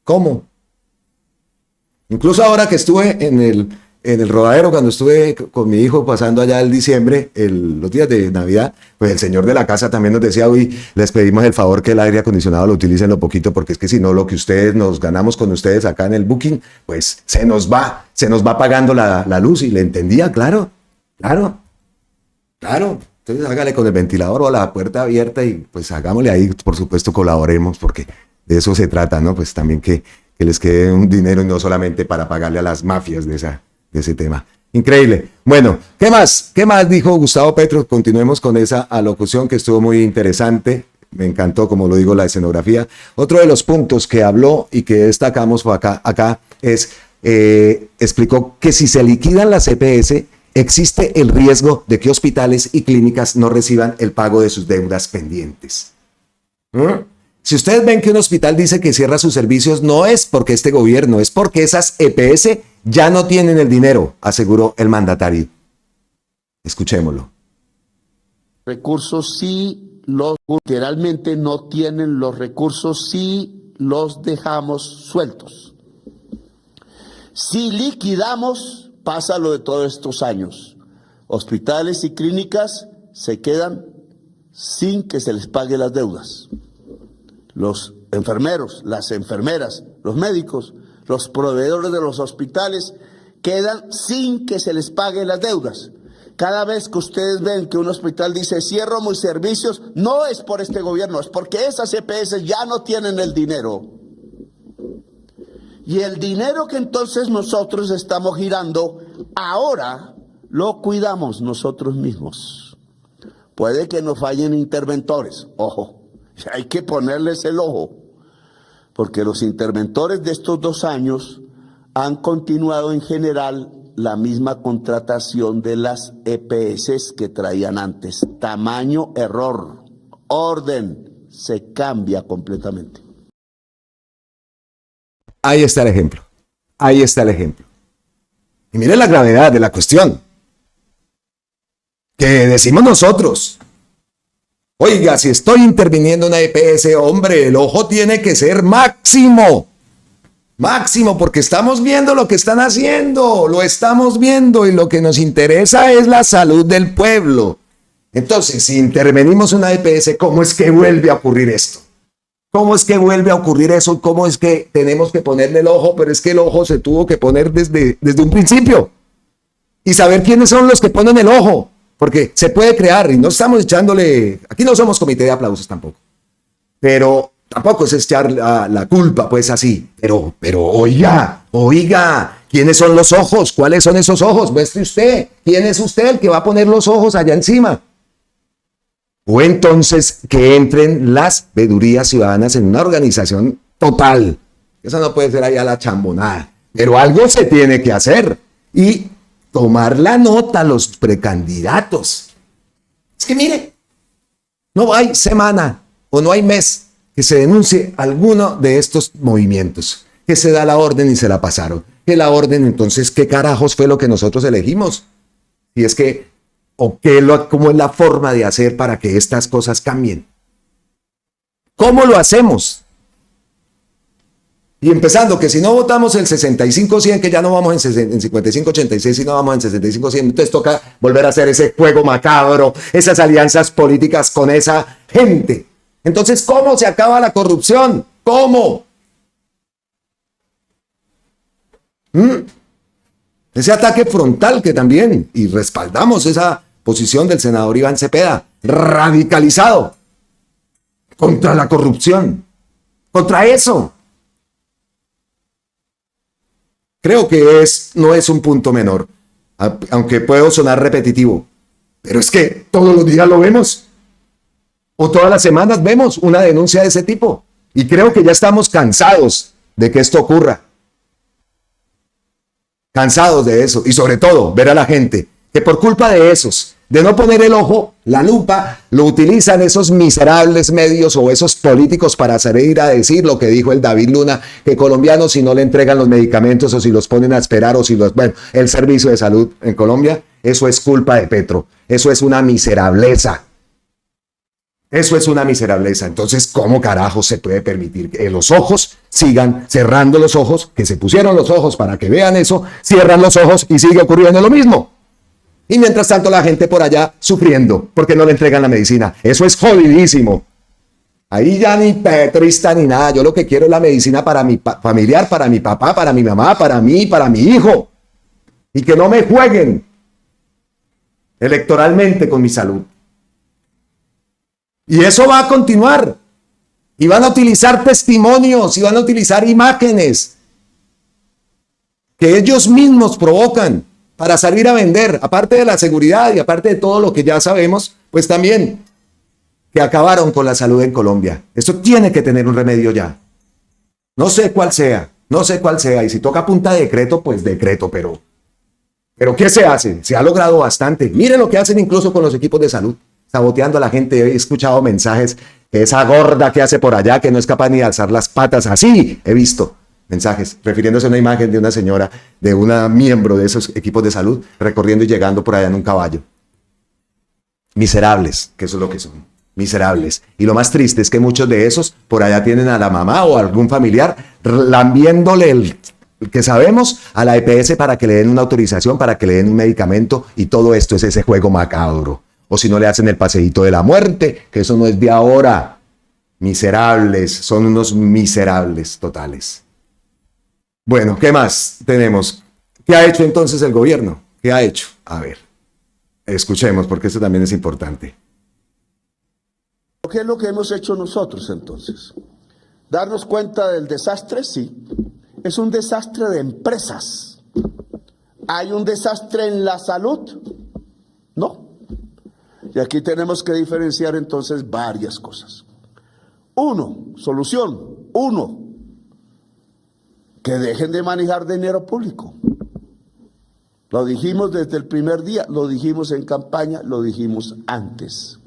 ¿cómo? Incluso ahora que estuve en el Rodadero, cuando estuve con mi hijo pasando allá el diciembre, los días de Navidad, pues el señor de la casa también nos decía, uy, les pedimos el favor que el aire acondicionado lo utilicen lo poquito, porque es que si no, lo que ustedes nos ganamos con ustedes acá en el booking, pues se nos va pagando la luz. Y le entendía, claro. Entonces hágale con el ventilador o la puerta abierta y pues hagámosle ahí, por supuesto, colaboremos, porque de eso se trata, ¿no? Pues también que les quede un dinero y no solamente para pagarle a las mafias de ese tema. Increíble. Bueno, ¿qué más? ¿Qué más dijo Gustavo Petro? Continuemos con esa alocución que estuvo muy interesante. Me encantó, como lo digo, la escenografía. Otro de los puntos que habló y que destacamos fue acá es, explicó que si se liquidan las EPS, existe el riesgo de que hospitales y clínicas no reciban el pago de sus deudas pendientes. Si ustedes ven que un hospital dice que cierra sus servicios, no es porque este gobierno, es porque esas EPS ya no tienen el dinero, aseguró el mandatario. Escuchémoslo. Recursos sí literalmente no tienen los recursos si los dejamos sueltos. Si liquidamos, pasa lo de todos estos años. Hospitales y clínicas se quedan sin que se les pague las deudas. Los enfermeros, las enfermeras, los médicos, los proveedores de los hospitales quedan sin que se les pague las deudas. Cada vez que ustedes ven que un hospital dice cierro mis servicios, no es por este gobierno, es porque esas EPS ya no tienen el dinero. Y el dinero que entonces nosotros estamos girando, ahora lo cuidamos nosotros mismos. Puede que nos fallen interventores, ojo. Hay que ponerles el ojo, porque los interventores de estos 2 años han continuado en general la misma contratación de las EPS que traían antes. Tamaño, error, orden, se cambia completamente. Ahí está el ejemplo. Y miren la gravedad de la cuestión. Que decimos nosotros. Oiga, si estoy interviniendo en una EPS, hombre, el ojo tiene que ser máximo, porque estamos viendo lo que están haciendo, lo estamos viendo y lo que nos interesa es la salud del pueblo. Entonces, si intervenimos en una EPS, ¿cómo es que vuelve a ocurrir esto? ¿Cómo es que vuelve a ocurrir eso? ¿Cómo es que tenemos que ponerle el ojo? Pero es que el ojo se tuvo que poner desde un principio y saber quiénes son los que ponen el ojo. Porque se puede crear y no estamos echándole, aquí no somos comité de aplausos tampoco, pero tampoco es echar la culpa pues así, pero oiga, ¿quiénes son los ojos? ¿Cuáles son esos ojos? Muestre usted, ¿quién es usted el que va a poner los ojos allá encima? O entonces que entren las veedurías ciudadanas en una organización total, eso no puede ser allá la chambonada, pero algo se tiene que hacer y tomar la nota a los precandidatos. Es que mire, no hay semana o no hay mes que se denuncie alguno de estos movimientos, que se da la orden y se la pasaron. Que la orden, entonces, ¿qué carajos fue lo que nosotros elegimos? Y es que, ¿cómo es la forma de hacer para que estas cosas cambien? ¿Cómo lo hacemos? Y empezando, que si no votamos el 65-100, que ya no vamos en 55-86, sino vamos en 65-100, entonces toca volver a hacer ese juego macabro, esas alianzas políticas con esa gente. Entonces, ¿cómo se acaba la corrupción? ¿Cómo? Ese ataque frontal que también, y respaldamos esa posición del senador Iván Cepeda, radicalizado, contra la corrupción, contra eso. Creo que no es un punto menor, aunque puedo sonar repetitivo, pero es que todos los días lo vemos, o todas las semanas vemos una denuncia de ese tipo, y creo que ya estamos cansados de que esto ocurra, cansados de eso, y sobre todo ver a la gente que por culpa de esos, de no poner el ojo, la lupa, lo utilizan esos miserables medios o esos políticos para salir a decir lo que dijo el David Luna, que colombianos si no le entregan los medicamentos o si los ponen a esperar o si el servicio de salud en Colombia, Eso es culpa de Petro. Eso es una miserableza. Eso es una miserableza. Entonces, ¿cómo carajo se puede permitir que los ojos sigan cerrando los ojos, que se pusieron los ojos para que vean eso, cierran los ojos y sigue ocurriendo lo mismo? Y mientras tanto la gente por allá sufriendo porque no le entregan la medicina. Eso es jodidísimo. Ahí ya ni petrista ni nada. Yo lo que quiero es la medicina para mi familiar, para mi papá, para mi mamá, para mí, para mi hijo. Y que no me jueguen electoralmente con mi salud. Y eso va a continuar. Y van a utilizar testimonios y van a utilizar imágenes que ellos mismos provocan para salir a vender. Aparte de la seguridad y aparte de todo lo que ya sabemos, pues también que acabaron con la salud en Colombia. Esto tiene que tener un remedio ya. No sé cuál sea, no sé cuál sea. Y si toca punta de decreto, pues decreto, pero ¿qué se hace? Se ha logrado bastante. Miren lo que hacen incluso con los equipos de salud, saboteando a la gente. He escuchado mensajes que esa gorda que hace por allá, que no es capaz ni de alzar las patas, así he visto mensajes, refiriéndose a una imagen de una señora, de una miembro de esos equipos de salud, recorriendo y llegando por allá en un caballo. Miserables, que eso es lo que son. Miserables. Y lo más triste es que muchos de esos por allá tienen a la mamá o a algún familiar lambiéndole el que sabemos a la EPS para que le den una autorización, para que le den un medicamento, y todo esto es ese juego macabro. O si no le hacen el paseíto de la muerte, que eso no es de ahora. Miserables, son unos miserables totales. Bueno, ¿qué más tenemos? ¿Qué ha hecho entonces el gobierno? ¿Qué ha hecho? A ver, escuchemos, porque esto también es importante. ¿Qué es lo que hemos hecho nosotros entonces? ¿Darnos cuenta del desastre? Sí. Es un desastre de empresas. ¿Hay un desastre en la salud? No. Y aquí tenemos que diferenciar entonces varias cosas. Solución. Que dejen de manejar dinero público. Lo dijimos desde el primer día, lo dijimos en campaña, lo dijimos antes.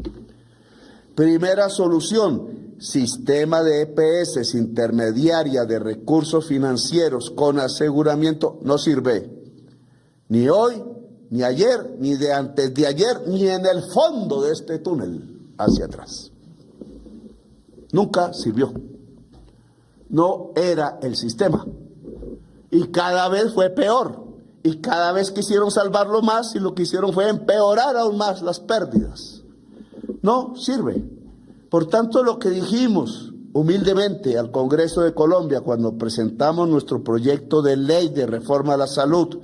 Primera solución, sistema de EPS intermediaria de recursos financieros con aseguramiento no sirve. Ni hoy, ni ayer, ni de antes de ayer, ni en el fondo de este túnel hacia atrás. Nunca sirvió. No era el sistema. Y cada vez fue peor. Y cada vez quisieron salvarlo más y lo que hicieron fue empeorar aún más las pérdidas. No sirve. Por tanto, lo que dijimos humildemente al Congreso de Colombia cuando presentamos nuestro proyecto de ley de reforma a la salud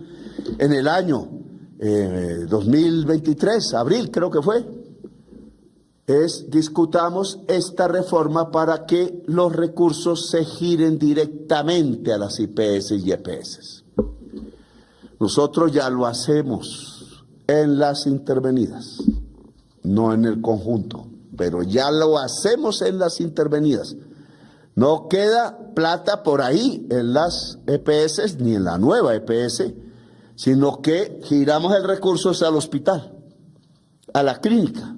en el año 2023, abril creo que fue, es discutamos esta reforma para que los recursos se giren directamente a las IPS y EPS. Nosotros ya lo hacemos en las intervenidas, no en el conjunto, pero ya lo hacemos en las intervenidas. No queda plata por ahí en las EPS ni en la nueva EPS, sino que giramos el recurso al hospital, a la clínica,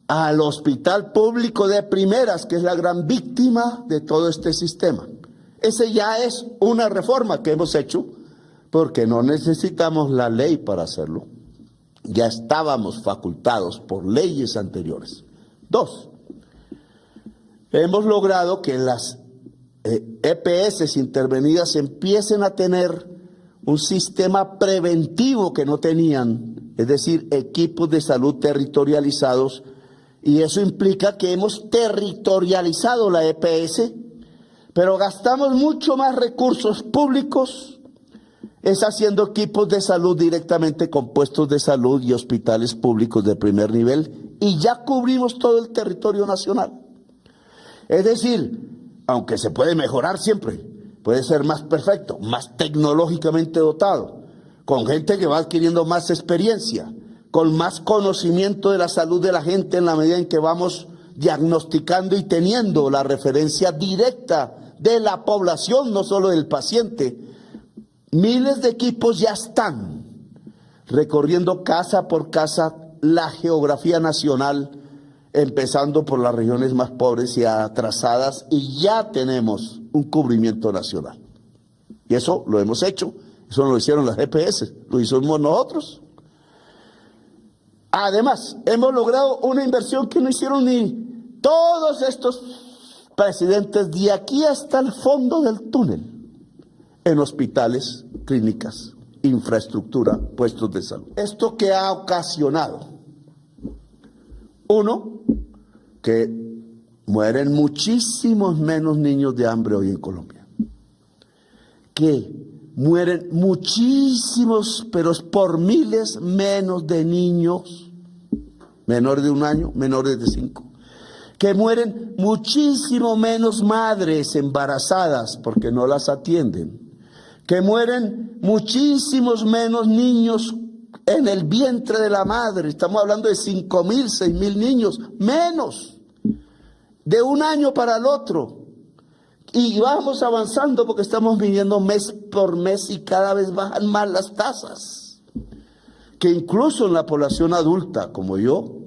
al hospital público de primeras, que es la gran víctima de todo este sistema. Ese ya es una reforma que hemos hecho, porque no necesitamos la ley para hacerlo. Ya estábamos facultados por leyes anteriores. 2, hemos logrado que las EPS intervenidas empiecen a tener un sistema preventivo que no tenían, es decir, equipos de salud territorializados, y eso implica que hemos territorializado la EPS, pero gastamos mucho más recursos públicos es haciendo equipos de salud directamente con puestos de salud y hospitales públicos de primer nivel, y ya cubrimos todo el territorio nacional. Es decir, aunque se puede mejorar siempre, puede ser más perfecto, más tecnológicamente dotado, con gente que va adquiriendo más experiencia, con más conocimiento de la salud de la gente en la medida en que vamos diagnosticando y teniendo la referencia directa de la población, no solo del paciente. Miles de equipos ya están recorriendo casa por casa la geografía nacional, empezando por las regiones más pobres y atrasadas, y ya tenemos un cubrimiento nacional. Y eso lo hemos hecho, eso no lo hicieron las EPS, lo hicimos nosotros. Además, hemos logrado una inversión que no hicieron ni todos estos presidentes de aquí hasta el fondo del túnel, en hospitales, clínicas, infraestructura, puestos de salud. ¿Esto qué ha ocasionado? Uno, que mueren muchísimos menos niños de hambre hoy en Colombia. Que mueren muchísimos, pero por miles menos de niños, menores de 1 año, menores de 5. Que mueren muchísimo menos madres embarazadas porque no las atienden. Que mueren muchísimos menos niños en el vientre de la madre. Estamos hablando de 5.000, 6.000 niños, menos, de 1 año para el otro. Y vamos avanzando porque estamos viviendo mes por mes y cada vez bajan más las tasas. Que incluso en la población adulta, como yo,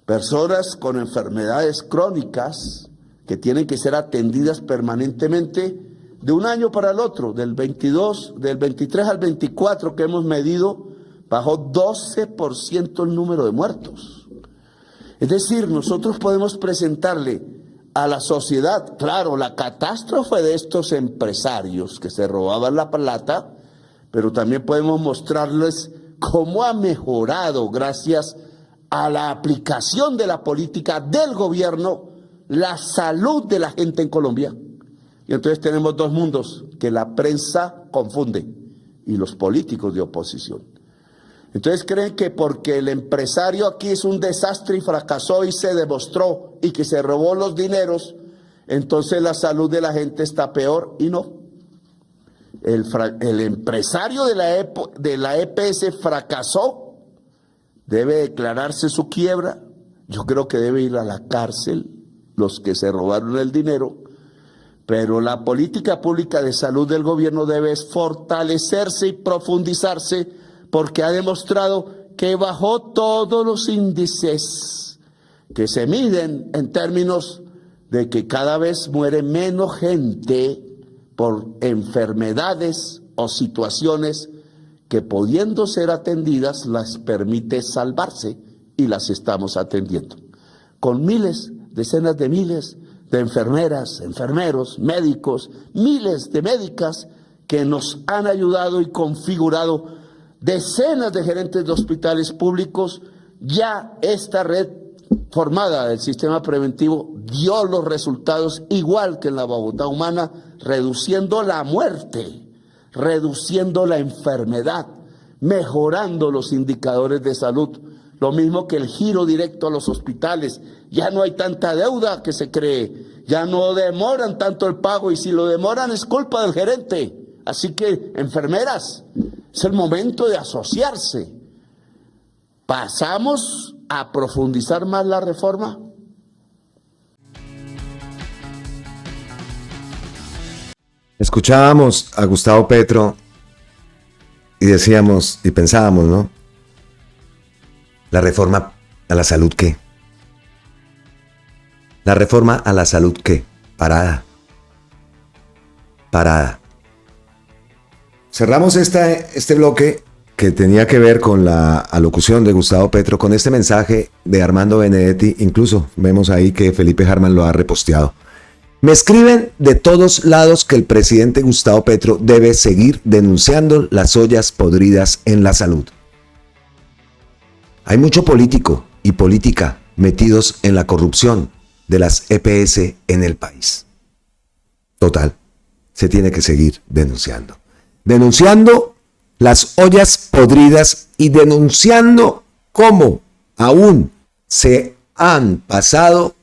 personas con enfermedades crónicas que tienen que ser atendidas permanentemente, de 1 año para el otro, del 23 al 24 que hemos medido, bajó 12% el número de muertos. Es decir, nosotros podemos presentarle a la sociedad, claro, la catástrofe de estos empresarios que se robaban la plata, pero también podemos mostrarles cómo ha mejorado, gracias a la aplicación de la política del gobierno, la salud de la gente en Colombia. Y entonces tenemos dos mundos que la prensa confunde y los políticos de oposición. Entonces creen que porque el empresario aquí es un desastre y fracasó y se demostró y que se robó los dineros, entonces la salud de la gente está peor, y no. El empresario de la EPS fracasó, debe declararse su quiebra. Yo creo que debe ir a la cárcel los que se robaron el dinero. Pero la política pública de salud del gobierno debe fortalecerse y profundizarse, porque ha demostrado que bajó todos los índices que se miden en términos de que cada vez muere menos gente por enfermedades o situaciones que, pudiendo ser atendidas, las permite salvarse, y las estamos atendiendo. Con miles, decenas de miles de enfermeras, enfermeros, médicos, miles de médicas que nos han ayudado y configurado decenas de gerentes de hospitales públicos. Ya esta red formada del sistema preventivo dio los resultados igual que en la Bogotá humana, reduciendo la muerte, reduciendo la enfermedad, mejorando los indicadores de salud. Lo mismo que el giro directo a los hospitales. Ya no hay tanta deuda que se cree. Ya no demoran tanto el pago, y si lo demoran es culpa del gerente. Así que, enfermeras, es el momento de asociarse. ¿Pasamos a profundizar más la reforma? Escuchábamos a Gustavo Petro y decíamos y pensábamos, ¿no? La reforma a la salud, ¿qué? La reforma a la salud, ¿qué? Parada. Parada. Cerramos este bloque que tenía que ver con la alocución de Gustavo Petro, con este mensaje de Armando Benedetti. Incluso vemos ahí que Felipe Harman lo ha reposteado. Me escriben de todos lados que el presidente Gustavo Petro debe seguir denunciando las ollas podridas en la salud. Hay mucho político y política metidos en la corrupción de las EPS en el país. Total, se tiene que seguir denunciando. Denunciando las ollas podridas y denunciando cómo aún se han pasado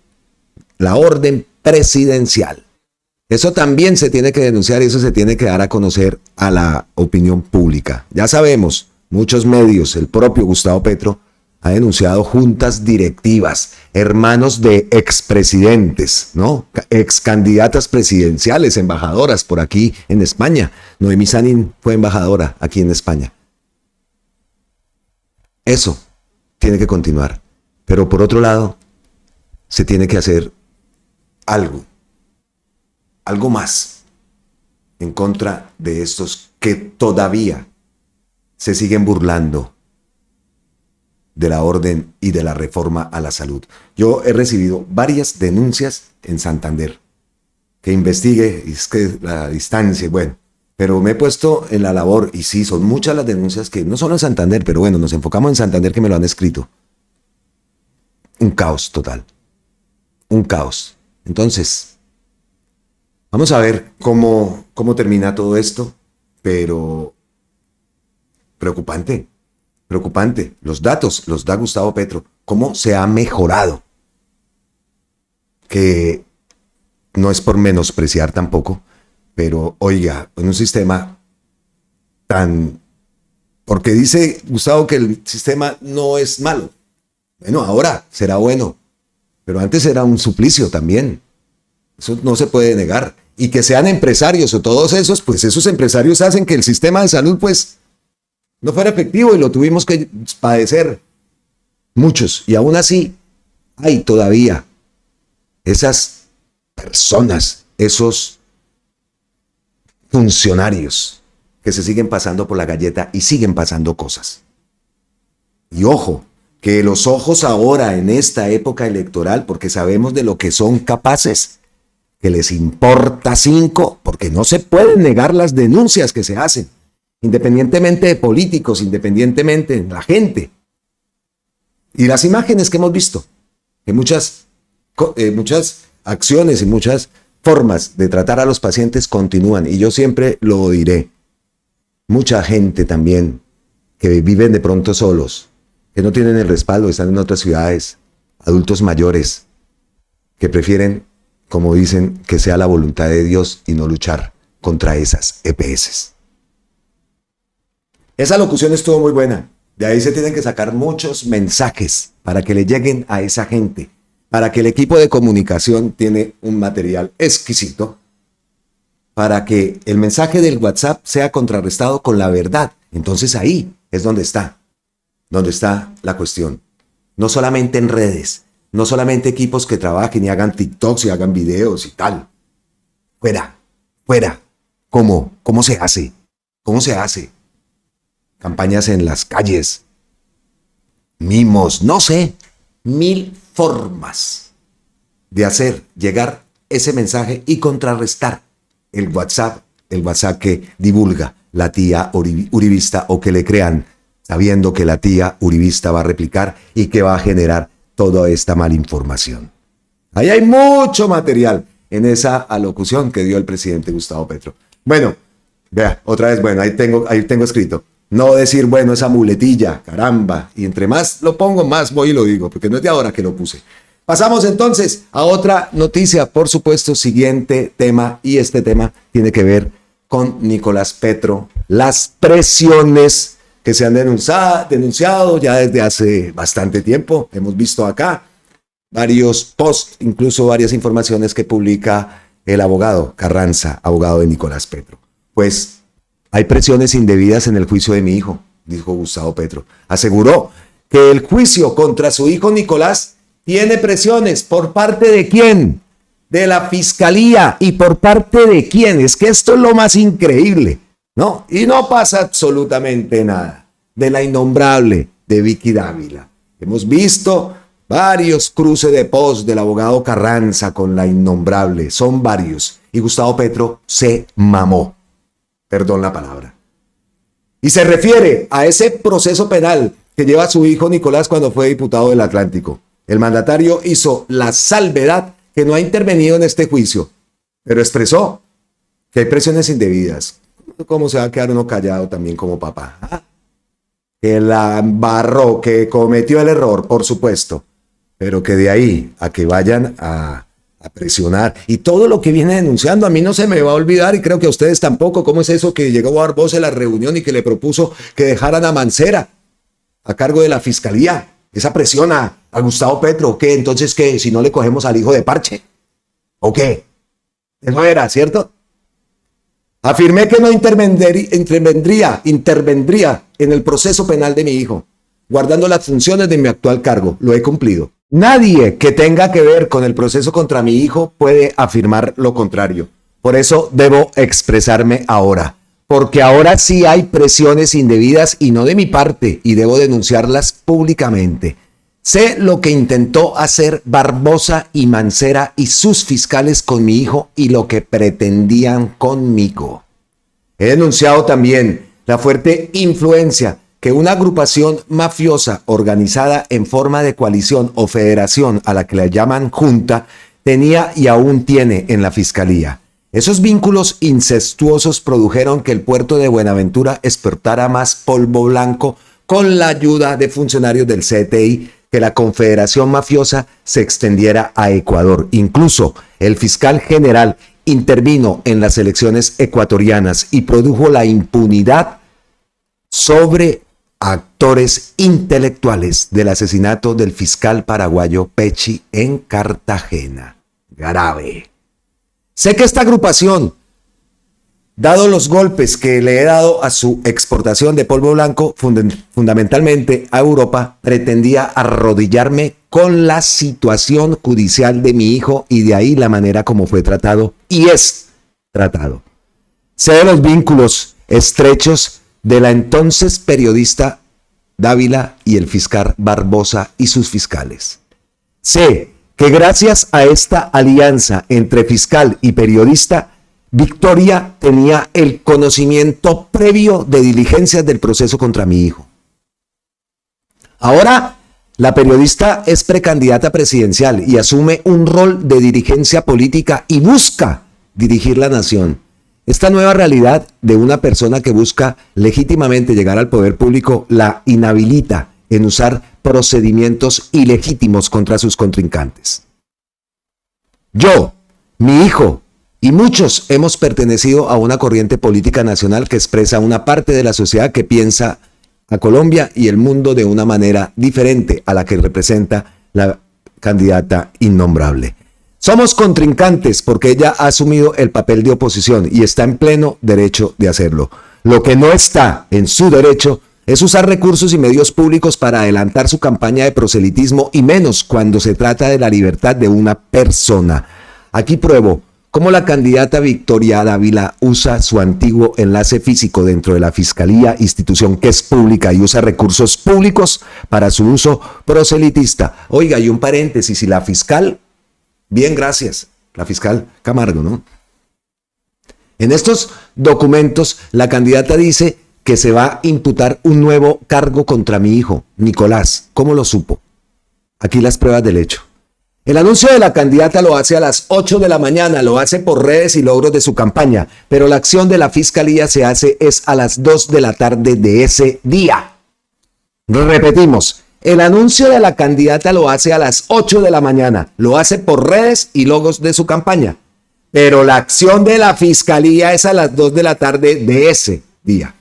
la orden presidencial. Eso también se tiene que denunciar y eso se tiene que dar a conocer a la opinión pública. Ya sabemos, muchos medios, el propio Gustavo Petro, ha denunciado juntas directivas, hermanos de expresidentes, ¿no? Excandidatas presidenciales, embajadoras por aquí en España. Noemí Sanín fue embajadora aquí en España. Eso tiene que continuar. Pero por otro lado, se tiene que hacer algo más en contra de estos que todavía se siguen burlando de la orden y de la reforma a la salud. Yo he recibido varias denuncias en Santander. Que investigue, y es que la distancia, bueno, pero me he puesto en la labor, y sí, son muchas las denuncias que no solo en Santander, pero bueno, nos enfocamos en Santander, que me lo han escrito. Un caos total. Un caos. Entonces, vamos a ver cómo termina todo esto, pero preocupante. Los datos los da Gustavo Petro. ¿Cómo se ha mejorado? Que no es por menospreciar tampoco, pero oiga, en un sistema tan... Porque dice Gustavo que el sistema no es malo. Bueno, ahora será bueno, pero antes era un suplicio también. Eso no se puede negar. Y que sean empresarios o todos esos, pues esos empresarios hacen que el sistema de salud, pues, no fuera efectivo y lo tuvimos que padecer muchos. Y aún así, hay todavía esas personas, esos funcionarios que se siguen pasando por la galleta y siguen pasando cosas. Y ojo, que los ojos ahora en esta época electoral, porque sabemos de lo que son capaces, que les importa 5, porque no se pueden negar las denuncias que se hacen, independientemente de políticos, independientemente de la gente. Y las imágenes que hemos visto, que muchas acciones y muchas formas de tratar a los pacientes continúan, y yo siempre lo diré. Mucha gente también que viven de pronto solos, que no tienen el respaldo, están en otras ciudades, adultos mayores, que prefieren, como dicen, que sea la voluntad de Dios y no luchar contra esas EPS. Esa locución estuvo muy buena. De ahí se tienen que sacar muchos mensajes para que le lleguen a esa gente, para que el equipo de comunicación tiene un material exquisito, para que el mensaje del WhatsApp sea contrarrestado con la verdad. Entonces ahí es donde está la cuestión. No solamente en redes, no solamente equipos que trabajen y hagan TikToks y hagan videos y tal. Fuera. ¿Cómo se hace? ¿Cómo se hace? Campañas en las calles, mimos, no sé, 1000 formas de hacer llegar ese mensaje y contrarrestar el WhatsApp que divulga la tía uribista, o que le crean sabiendo que la tía uribista va a replicar y que va a generar toda esta malinformación. Ahí hay mucho material en esa alocución que dio el presidente Gustavo Petro. Bueno, vea, otra vez, bueno, ahí tengo escrito. No decir, bueno, esa muletilla, caramba. Y entre más lo pongo, más voy y lo digo, porque no es de ahora que lo puse. Pasamos entonces a otra noticia, por supuesto, siguiente tema, y este tema tiene que ver con Nicolás Petro. Las presiones que se han denunciado ya desde hace bastante tiempo. Hemos visto acá varios posts, incluso varias informaciones que publica el abogado Carranza, abogado de Nicolás Petro. Pues hay presiones indebidas en el juicio de mi hijo, dijo Gustavo Petro. Aseguró que el juicio contra su hijo Nicolás tiene presiones. ¿Por parte de quién? De la Fiscalía. ¿Y por parte de quién? Es que esto es lo más increíble, ¿no? Y no pasa absolutamente nada. De la innombrable de Vicky Dávila. Hemos visto varios cruces de post del abogado Carranza con la innombrable. Son varios. Y Gustavo Petro se mamó. Perdón la palabra. Y se refiere a ese proceso penal que lleva su hijo Nicolás cuando fue diputado del Atlántico. El mandatario hizo la salvedad que no ha intervenido en este juicio, pero expresó que hay presiones indebidas. ¿Cómo se va a quedar uno callado también como papá? ¿Ah? Que la embarró, que cometió el error, por supuesto, pero que de ahí a que vayan a presionar y todo lo que viene denunciando, a mí no se me va a olvidar, y creo que a ustedes tampoco. ¿Cómo es eso que llegó Barbosa a la reunión y que le propuso que dejaran a Mancera a cargo de la Fiscalía? Esa presión a Gustavo Petro. ¿Qué? Entonces, ¿qué? Si no le cogemos al hijo de parche, ¿o qué? Eso era, ¿cierto? Afirmé que no intervendría en el proceso penal de mi hijo, guardando las funciones de mi actual cargo. Lo he cumplido. Nadie que tenga que ver con el proceso contra mi hijo puede afirmar lo contrario. Por eso debo expresarme ahora. porque ahora sí hay presiones indebidas y no de mi parte, y debo denunciarlas públicamente. Sé lo que intentó hacer Barbosa y Mancera y sus fiscales con mi hijo y lo que pretendían conmigo. He denunciado también la fuerte influencia que una agrupación mafiosa organizada en forma de coalición o federación a la que le llaman junta tenía y aún tiene en la fiscalía. Esos vínculos incestuosos produjeron que el puerto de Buenaventura exportara más polvo blanco con la ayuda de funcionarios del CTI, que la confederación mafiosa se extendiera a Ecuador. Incluso el fiscal general intervino en las elecciones ecuatorianas y produjo la impunidad sobre actores intelectuales del asesinato del fiscal paraguayo Pecci en Cartagena. Grave. Sé que esta agrupación, dado los golpes que le he dado a su exportación de polvo blanco, fundamentalmente a Europa, pretendía arrodillarme con la situación judicial de mi hijo y de ahí la manera como fue tratado y es tratado. Sé de los vínculos estrechos de la entonces periodista Dávila y el fiscal Barbosa y sus fiscales. Sé que gracias a esta alianza entre fiscal y periodista, Victoria tenía el conocimiento previo de diligencias del proceso contra mi hijo. Ahora, la periodista es precandidata presidencial y asume un rol de dirigencia política y busca dirigir la nación. Esta nueva realidad de una persona que busca legítimamente llegar al poder público la inhabilita en usar procedimientos ilegítimos contra sus contrincantes. Yo, mi hijo y muchos hemos pertenecido a una corriente política nacional que expresa una parte de la sociedad que piensa a Colombia y el mundo de una manera diferente a la que representa la candidata innombrable. Somos contrincantes porque ella ha asumido el papel de oposición y está en pleno derecho de hacerlo. Lo que no está en su derecho es usar recursos y medios públicos para adelantar su campaña de proselitismo y menos cuando se trata de la libertad de una persona. Aquí pruebo cómo la candidata Victoria Dávila usa su antiguo enlace físico dentro de la Fiscalía, institución que es pública y usa recursos públicos para su uso proselitista. Oiga, y un paréntesis, y la fiscal, bien, gracias, la fiscal Camargo, ¿no? En estos documentos, la candidata dice que se va a imputar un nuevo cargo contra mi hijo, Nicolás. ¿Cómo lo supo? Aquí las pruebas del hecho. El anuncio de la candidata lo hace a las 8 de la mañana, lo hace por redes y logros de su campaña, pero la acción de la fiscalía se hace es a las 2 de la tarde de ese día. Repetimos, el anuncio de la candidata lo hace a las 8 de la mañana, lo hace por redes y logos de su campaña, pero la acción de la fiscalía es a las 2 de la tarde de ese día.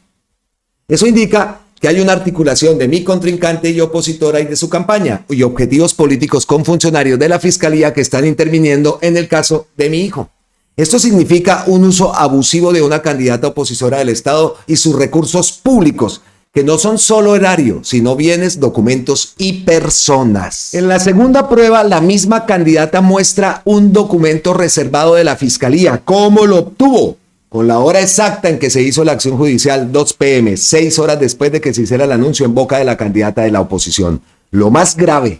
Eso indica que hay una articulación de mi contrincante y opositora y de su campaña y objetivos políticos con funcionarios de la fiscalía que están interviniendo en el caso de mi hijo. Esto significa un uso abusivo de una candidata opositora del Estado y sus recursos públicos, que no son solo erario, sino bienes, documentos y personas. En la segunda prueba, la misma candidata muestra un documento reservado de la fiscalía. ¿Cómo lo obtuvo? Con la hora exacta en que se hizo la acción judicial, 2 p.m., 6 horas después de que se hiciera el anuncio en boca de la candidata de la oposición. Lo más grave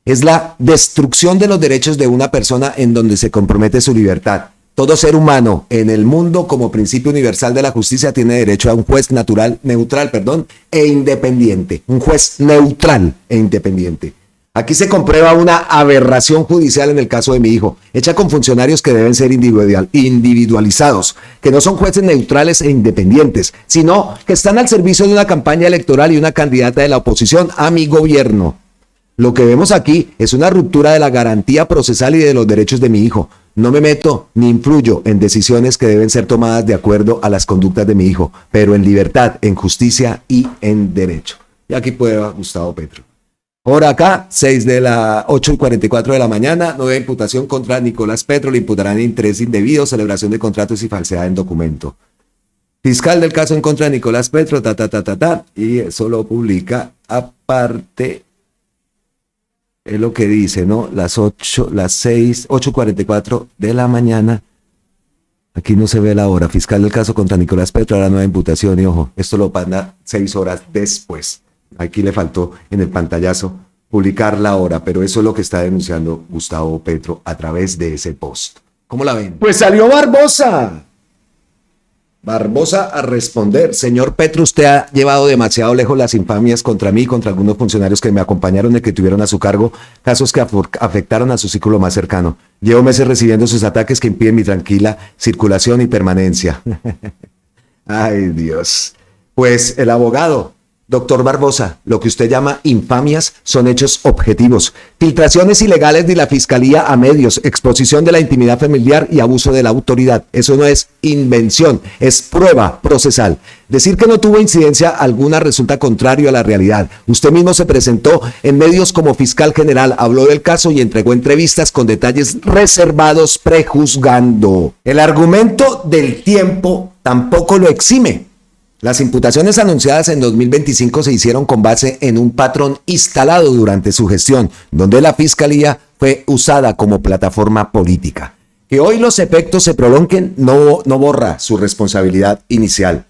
es la destrucción de los derechos de una persona en donde se compromete su libertad. Todo ser humano en el mundo, como principio universal de la justicia, tiene derecho a un juez neutral e independiente. Un juez neutral e independiente. Aquí se comprueba una aberración judicial en el caso de mi hijo, hecha con funcionarios que deben ser individualizados, que no son jueces neutrales e independientes, sino que están al servicio de una campaña electoral y una candidata de la oposición a mi gobierno. Lo que vemos aquí es una ruptura de la garantía procesal y de los derechos de mi hijo. No me meto ni influyo en decisiones que deben ser tomadas de acuerdo a las conductas de mi hijo, pero en libertad, en justicia y en derecho. Y aquí puede Gustavo Petro. Por acá, 8:44 de la mañana, nueva imputación contra Nicolás Petro, le imputarán interés indebido, celebración de contratos y falsedad en documento. Fiscal del caso en contra de Nicolás Petro, y eso lo publica aparte, es lo que dice, ¿no? Las 8:44 de la mañana, Aquí no se ve la hora. Fiscal del caso contra Nicolás Petro, la nueva imputación. Y ojo, esto lo manda 6 horas después. Aquí le faltó en el pantallazo publicar la hora, pero eso es lo que está denunciando Gustavo Petro a través de ese post. ¿Cómo la ven? Pues salió Barbosa. Barbosa a responder. Señor Petro, usted ha llevado demasiado lejos las infamias contra mí, contra algunos funcionarios que me acompañaron y que tuvieron a su cargo casos que afectaron a su círculo más cercano. Llevo meses recibiendo sus ataques que impiden mi tranquila circulación y permanencia. Ay, Dios. Pues el abogado, doctor Barbosa, lo que usted llama infamias son hechos objetivos. Filtraciones ilegales de la Fiscalía a medios, exposición de la intimidad familiar y abuso de la autoridad. Eso no es invención, es prueba procesal. Decir que no tuvo incidencia alguna resulta contrario a la realidad. Usted mismo se presentó en medios como fiscal general, habló del caso y entregó entrevistas con detalles reservados prejuzgando. El argumento del tiempo tampoco lo exime. Las imputaciones anunciadas en 2025 se hicieron con base en un patrón instalado durante su gestión, donde la Fiscalía fue usada como plataforma política. Que hoy los efectos se prolonguen no borra su responsabilidad inicial.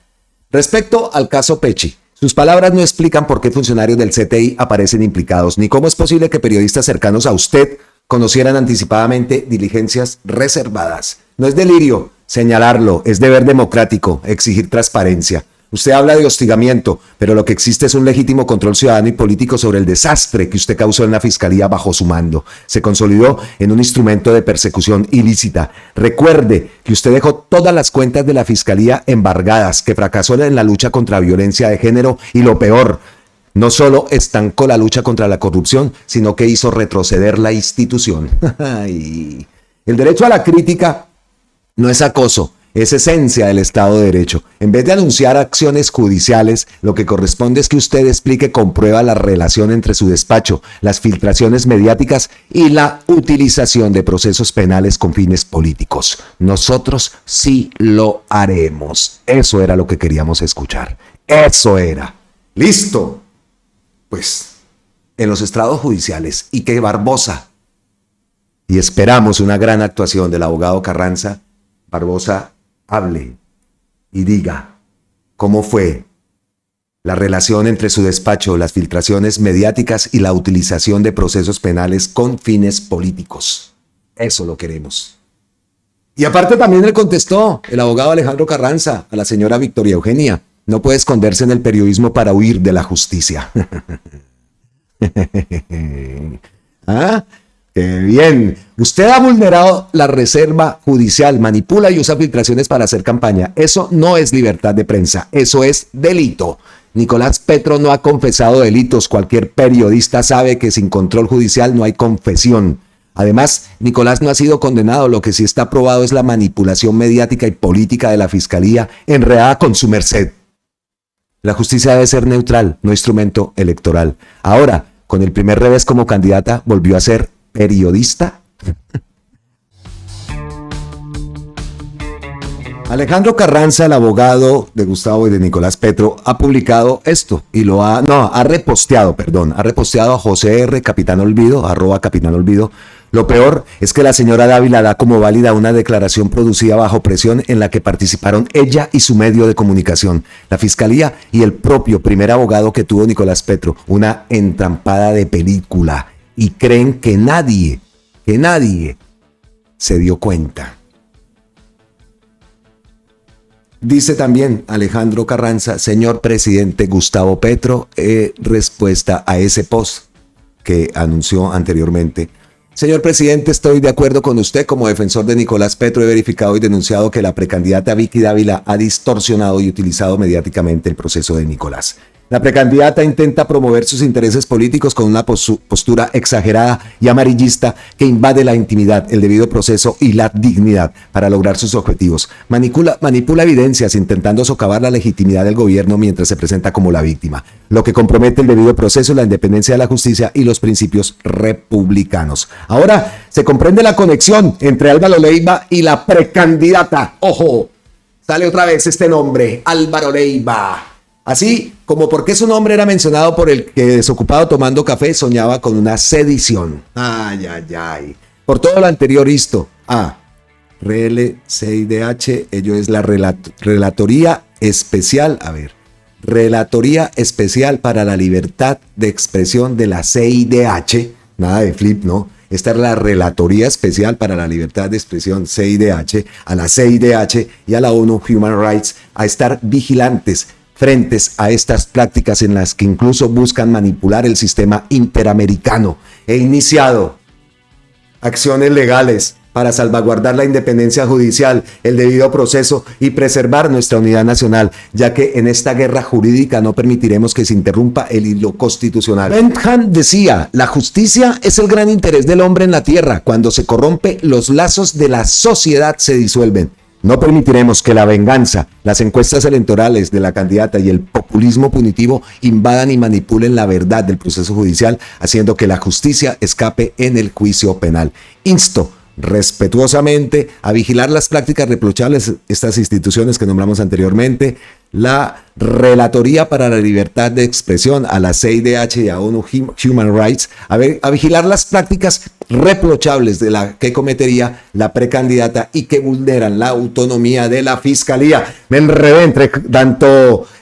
Respecto al caso Pechi, sus palabras no explican por qué funcionarios del CTI aparecen implicados, ni cómo es posible que periodistas cercanos a usted conocieran anticipadamente diligencias reservadas. No es delirio señalarlo, es deber democrático exigir transparencia. Usted habla de hostigamiento, pero lo que existe es un legítimo control ciudadano y político sobre el desastre que usted causó en la Fiscalía bajo su mando. Se consolidó en un instrumento de persecución ilícita. Recuerde que usted dejó todas las cuentas de la Fiscalía embargadas, que fracasó en la lucha contra violencia de género y lo peor, no solo estancó la lucha contra la corrupción, sino que hizo retroceder la institución. El derecho a la crítica no es acoso. Es esencia del Estado de Derecho. En vez de anunciar acciones judiciales, lo que corresponde es que usted explique con prueba la relación entre su despacho, las filtraciones mediáticas y la utilización de procesos penales con fines políticos. Nosotros sí lo haremos. Eso era lo que queríamos escuchar. Eso era. ¡Listo! Pues, en los estrados judiciales, y que Barbosa, y esperamos una gran actuación del abogado Carranza, Barbosa hable y diga cómo fue la relación entre su despacho, las filtraciones mediáticas y la utilización de procesos penales con fines políticos. Eso lo queremos. Y aparte también le contestó el abogado Alejandro Carranza a la señora Victoria Eugenia: no puede esconderse en el periodismo para huir de la justicia. ¿Ah? ¡Qué bien! Usted ha vulnerado la reserva judicial, manipula y usa filtraciones para hacer campaña. Eso no es libertad de prensa, eso es delito. Nicolás Petro no ha confesado delitos. Cualquier periodista sabe que sin control judicial no hay confesión. Además, Nicolás no ha sido condenado. Lo que sí está probado es la manipulación mediática y política de la Fiscalía enredada con su merced. La justicia debe ser neutral, no instrumento electoral. Ahora, con el primer revés como candidata, volvió a ser periodista. Alejandro Carranza, el abogado de Gustavo y de Nicolás Petro, ha publicado esto y ha reposteado a José R. Capitán Olvido, @Capitán Olvido. Lo peor es que la señora Dávila da como válida una declaración producida bajo presión en la que participaron ella y su medio de comunicación, la Fiscalía y el propio primer abogado que tuvo Nicolás Petro, una entrampada de película, y creen que nadie se dio cuenta. Dice también Alejandro Carranza: señor presidente Gustavo Petro, respuesta a ese post que anunció anteriormente. Señor presidente, estoy de acuerdo con usted. Como defensor de Nicolás Petro he verificado y denunciado que la precandidata Vicky Dávila ha distorsionado y utilizado mediáticamente el proceso de Nicolás. La precandidata intenta promover sus intereses políticos con una postura exagerada y amarillista que invade la intimidad, el debido proceso y la dignidad para lograr sus objetivos. Manipula evidencias intentando socavar la legitimidad del gobierno mientras se presenta como la víctima, lo que compromete el debido proceso, la independencia de la justicia y los principios republicanos. Ahora se comprende la conexión entre Álvaro Leiva y la precandidata. ¡Ojo! Sale otra vez este nombre, Álvaro Leiva. Así como porque su nombre era mencionado por el que, desocupado tomando café, soñaba con una sedición. Ay. Por todo lo anterior visto. CIDH, ello es la Relatoría Especial, Relatoría Especial para la Libertad de Expresión de la CIDH, nada de flip, ¿no? Esta es la Relatoría Especial para la Libertad de Expresión, CIDH, a la CIDH y a la ONU Human Rights a estar vigilantes frentes a estas prácticas en las que incluso buscan manipular el sistema interamericano. He iniciado acciones legales para salvaguardar la independencia judicial, el debido proceso y preservar nuestra unidad nacional, ya que en esta guerra jurídica no permitiremos que se interrumpa el hilo constitucional. Bentham decía, la justicia es el gran interés del hombre en la tierra. Cuando se corrompe, los lazos de la sociedad se disuelven. No permitiremos que la venganza, las encuestas electorales de la candidata y el populismo punitivo invadan y manipulen la verdad del proceso judicial, haciendo que la justicia escape en el juicio penal. Insto respetuosamente a vigilar las prácticas reprochables estas instituciones que nombramos anteriormente, la Relatoría para la Libertad de Expresión, a la CIDH y a ONU Human Rights, a vigilar las prácticas reprochables de la que cometería la precandidata y que vulneran la autonomía de la Fiscalía. Me enredé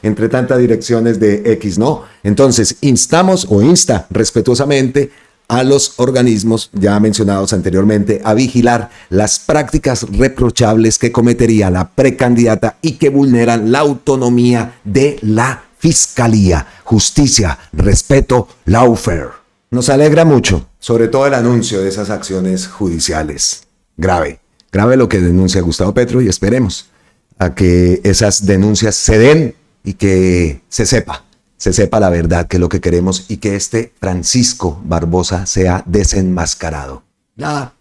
entre tantas direcciones de X, ¿no? Entonces, insta respetuosamente a los organismos ya mencionados anteriormente a vigilar las prácticas reprochables que cometería la precandidata y que vulneran la autonomía de la Fiscalía. Justicia, respeto, lawfare. Nos alegra mucho, sobre todo el anuncio de esas acciones judiciales. Grave lo que denuncia Gustavo Petro y esperemos a que esas denuncias se den y que se sepa la verdad, que es lo que queremos, y que este Francisco Barbosa sea desenmascarado. Ya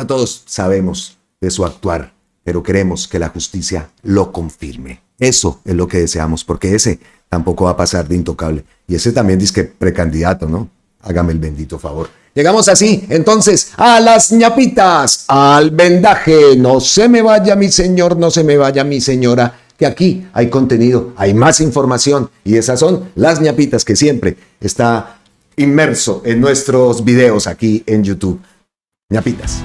todos sabemos de su actuar, pero queremos que la justicia lo confirme. Eso es lo que deseamos, porque ese tampoco va a pasar de intocable. Y ese también dice que precandidato, ¿no? Hágame el bendito favor. Llegamos así, entonces, a las ñapitas, al vendaje. No se me vaya mi señor, no se me vaya mi señora, que aquí hay contenido, hay más información, y esas son las ñapitas que siempre está inmerso en nuestros videos aquí en YouTube. ñapitas.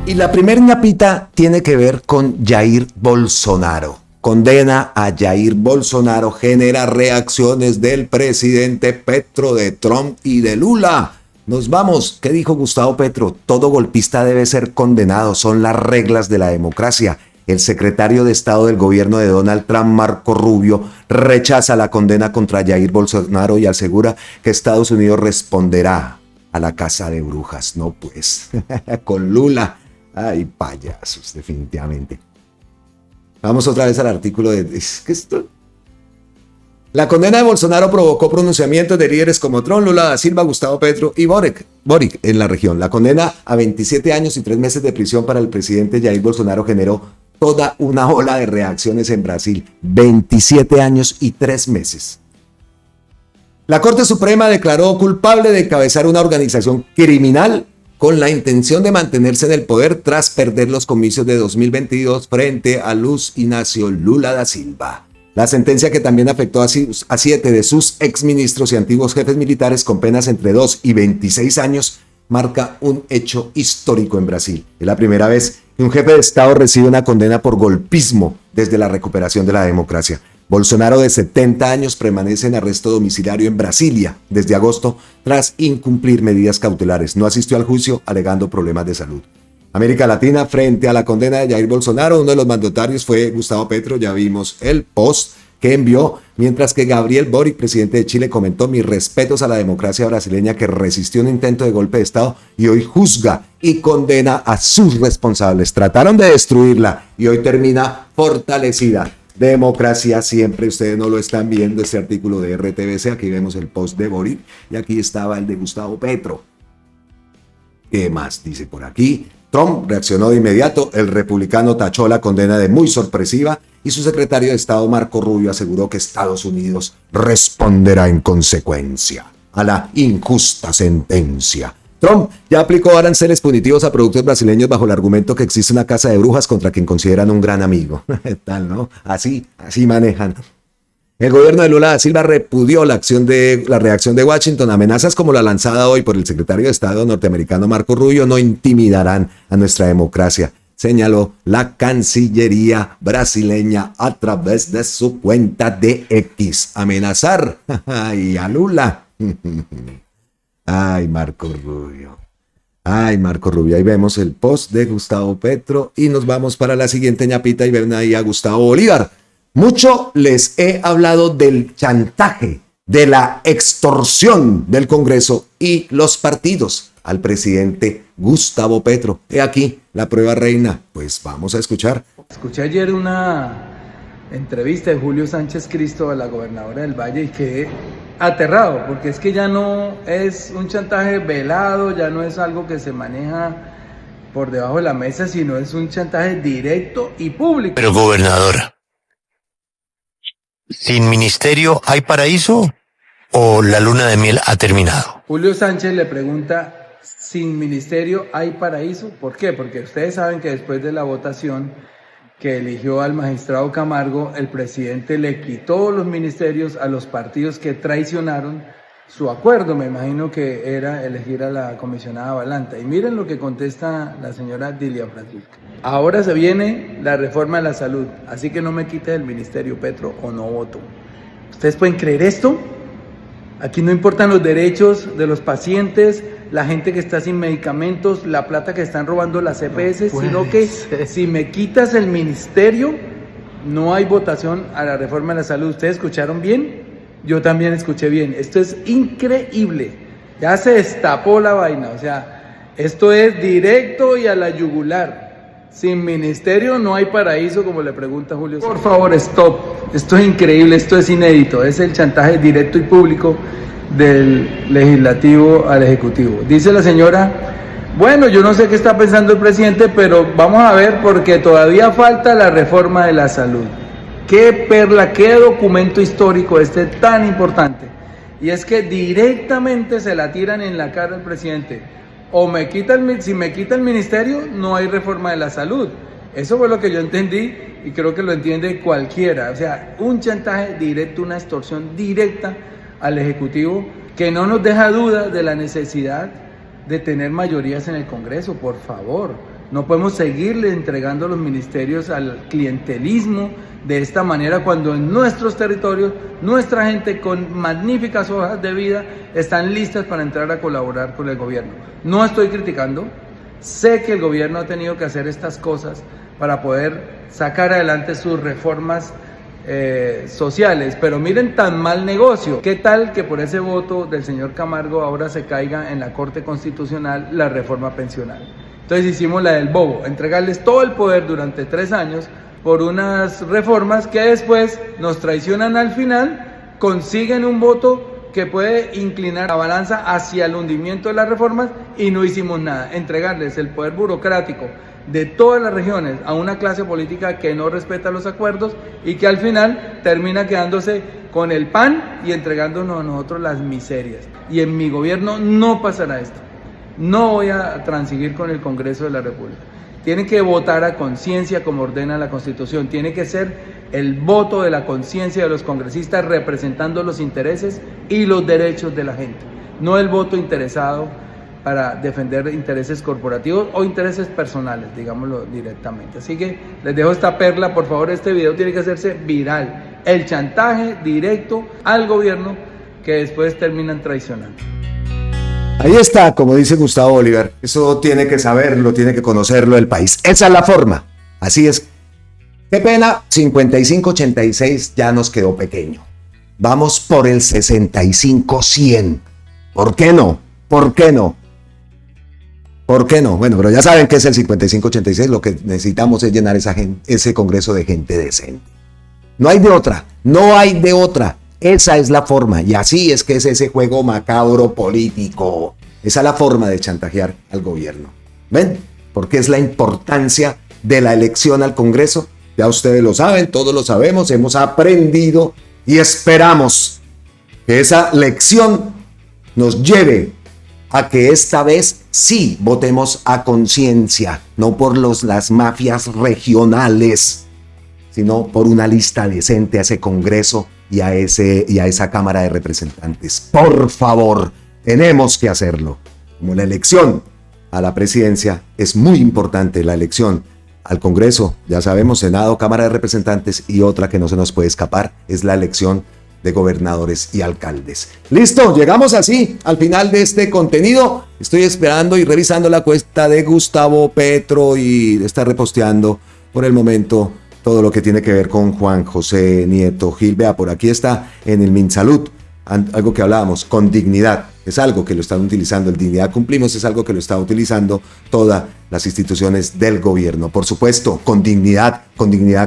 Y la primer ñapita tiene que ver con Jair Bolsonaro. Condena a Jair Bolsonaro genera reacciones del presidente Petro, de Trump y de Lula. Nos vamos. ¿Qué dijo Gustavo Petro? Todo golpista debe ser condenado. Son las reglas de la democracia. El secretario de Estado del gobierno de Donald Trump, Marco Rubio, rechaza la condena contra Jair Bolsonaro y asegura que Estados Unidos responderá a la casa de brujas. No pues, con Lula. Ay, payasos, definitivamente. Vamos otra vez al artículo de... ¿Qué es esto? La condena de Bolsonaro provocó pronunciamientos de líderes como Trump, Lula da Silva, Gustavo Petro y Boric en la región. La condena a 27 años y 3 meses de prisión para el presidente Jair Bolsonaro generó toda una ola de reacciones en Brasil. 27 años y 3 meses. La Corte Suprema declaró culpable de encabezar una organización criminal con la intención de mantenerse en el poder tras perder los comicios de 2022 frente a Luiz Inácio Lula da Silva. La sentencia, que también afectó a 7 de sus exministros y antiguos jefes militares con penas entre 2 y 26 años, marca un hecho histórico en Brasil. Es la primera vez que un jefe de Estado recibe una condena por golpismo desde la recuperación de la democracia. Bolsonaro, de 70 años, permanece en arresto domiciliario en Brasilia desde agosto tras incumplir medidas cautelares. No asistió al juicio alegando problemas de salud. América Latina, frente a la condena de Jair Bolsonaro, uno de los mandatarios fue Gustavo Petro. Ya vimos el post que envió, mientras que Gabriel Boric, presidente de Chile, comentó: mis respetos a la democracia brasileña que resistió un intento de golpe de Estado y hoy juzga y condena a sus responsables. Trataron de destruirla y hoy termina fortalecida. Democracia siempre. Ustedes no lo están viendo, este artículo de RTBC. Aquí vemos el post de Boric y aquí estaba el de Gustavo Petro. ¿Qué más dice por aquí? Trump reaccionó de inmediato. El republicano tachó la condena de muy sorpresiva y su secretario de Estado, Marco Rubio, aseguró que Estados Unidos responderá en consecuencia a la injusta sentencia. Trump ya aplicó aranceles punitivos a productos brasileños bajo el argumento que existe una casa de brujas contra quien consideran un gran amigo. Tal, ¿no? Así manejan. El gobierno de Lula da Silva repudió la reacción de Washington. Amenazas como la lanzada hoy por el secretario de Estado norteamericano Marco Rubio no intimidarán a nuestra democracia, señaló la Cancillería brasileña a través de su cuenta de X. Amenazar ay, a Lula. Ay, Marco Rubio. Ay, Marco Rubio. Ahí vemos el post de Gustavo Petro y nos vamos para la siguiente ñapita y ven ahí a Gustavo Bolívar. Mucho les he hablado del chantaje, de la extorsión del Congreso y los partidos al presidente Gustavo Petro. He aquí la prueba reina. Pues vamos a escuchar. Escuché ayer una entrevista de Julio Sánchez Cristo a la gobernadora del Valle y quedé aterrado, porque es que ya no es un chantaje velado, ya no es algo que se maneja por debajo de la mesa, sino es un chantaje directo y público. Pero gobernadora, ¿sin ministerio hay paraíso o la luna de miel ha terminado? Julio Sánchez le pregunta, ¿sin ministerio hay paraíso? ¿Por qué? Porque ustedes saben que después de la votación que eligió al magistrado Camargo, el presidente le quitó los ministerios a los partidos que traicionaron su acuerdo. Me imagino que era elegir a la comisionada Balanta. Y miren lo que contesta la señora Dilia Francisca. Ahora se viene la reforma de la salud, así que no me quite el ministerio, Petro, o no voto. ¿Ustedes pueden creer esto? Aquí no importan los derechos de los pacientes, la gente que está sin medicamentos, la plata que están robando las EPS, sino que si me quitas el ministerio, no hay votación a la reforma de la salud. ¿Ustedes escucharon bien? Yo también escuché bien. Esto es increíble. Ya se destapó la vaina. O sea, esto es directo y a la yugular. Sin ministerio no hay paraíso, como le pregunta Julio. Por favor, stop. Esto es increíble, esto es inédito. Es el chantaje directo y público del legislativo al ejecutivo. Dice la señora, bueno, yo no sé qué está pensando el presidente, pero vamos a ver porque todavía falta la reforma de la salud. Qué perla, qué documento histórico tan importante. Y es que directamente se la tiran en la cara al presidente. Si me quita el ministerio, no hay reforma de la salud. Eso fue lo que yo entendí y creo que lo entiende cualquiera. O sea, un chantaje directo, una extorsión directa al Ejecutivo que no nos deja duda de la necesidad de tener mayorías en el Congreso, por favor. No podemos seguirle entregando los ministerios al clientelismo de esta manera cuando en nuestros territorios, nuestra gente con magníficas hojas de vida están listas para entrar a colaborar con el gobierno. No estoy criticando, sé que el gobierno ha tenido que hacer estas cosas para poder sacar adelante sus reformas sociales, pero miren tan mal negocio. ¿Qué tal que por ese voto del señor Camargo ahora se caiga en la Corte Constitucional la reforma pensional? Entonces hicimos la del bobo, entregarles todo el poder durante 3 años por unas reformas que después nos traicionan al final, consiguen un voto que puede inclinar la balanza hacia el hundimiento de las reformas y no hicimos nada. Entregarles el poder burocrático de todas las regiones a una clase política que no respeta los acuerdos y que al final termina quedándose con el pan y entregándonos a nosotros las miserias. Y en mi gobierno no pasará esto. No voy a transigir con el Congreso de la República. Tiene que votar a conciencia como ordena la Constitución. Tiene que ser el voto de la conciencia de los congresistas representando los intereses y los derechos de la gente. No el voto interesado para defender intereses corporativos o intereses personales, digámoslo directamente. Así que les dejo esta perla, por favor, este video tiene que hacerse viral. El chantaje directo al gobierno que después terminan traicionando. Ahí está, como dice Gustavo Bolívar, eso tiene que saberlo, tiene que conocerlo el país. Esa es la forma, así es. Qué pena, 55-86 ya nos quedó pequeño. Vamos por el 65-100. ¿Por qué no? ¿Por qué no? ¿Por qué no? Bueno, pero ya saben que es el 55-86, lo que necesitamos es llenar ese congreso de gente decente. No hay de otra, no hay de otra. Esa es la forma, y así es que es ese juego macabro político. Esa es la forma de chantajear al gobierno. ¿Ven? Porque es la importancia de la elección al Congreso. Ya ustedes lo saben, todos lo sabemos, hemos aprendido y esperamos que esa lección nos lleve a que esta vez sí votemos a conciencia, no por las mafias regionales, sino por una lista decente a ese Congreso y a esa Cámara de Representantes. Por favor, tenemos que hacerlo. Como la elección a la presidencia es muy importante, la elección al Congreso, ya sabemos, Senado, Cámara de Representantes, y otra que no se nos puede escapar es la elección de gobernadores y alcaldes. Listo, llegamos así al final de este contenido. Estoy esperando y revisando la cuenta de Gustavo Petro y está reposteando por el momento todo lo que tiene que ver con Juan José Nieto Gil. Vea, por aquí está en el MinSalud, algo que hablábamos, con dignidad. Es algo que lo están utilizando, el Dignidad Cumplimos es algo que lo están utilizando todas las instituciones del gobierno. Por supuesto, con dignidad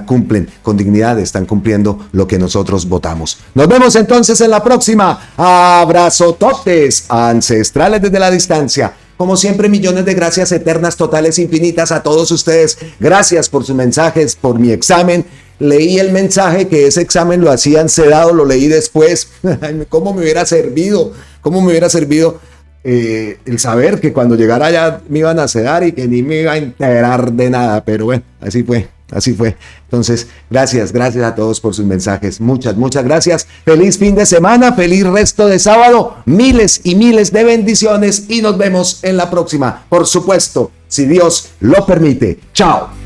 cumplen, con dignidad están cumpliendo lo que nosotros votamos. Nos vemos entonces en la próxima. Abrazototes ancestrales desde la distancia. Como siempre, millones de gracias eternas, totales, infinitas a todos ustedes. Gracias por sus mensajes, por mi examen. Leí el mensaje, que ese examen lo hacían sedado, lo leí después. ¿Cómo me hubiera servido? El saber que cuando llegara allá me iban a sedar y que ni me iba a enterar de nada? Pero bueno, así fue. Entonces, gracias a todos por sus mensajes. Muchas gracias. Feliz fin de semana, feliz resto de sábado. Miles y miles de bendiciones y nos vemos en la próxima. Por supuesto, si Dios lo permite. Chao.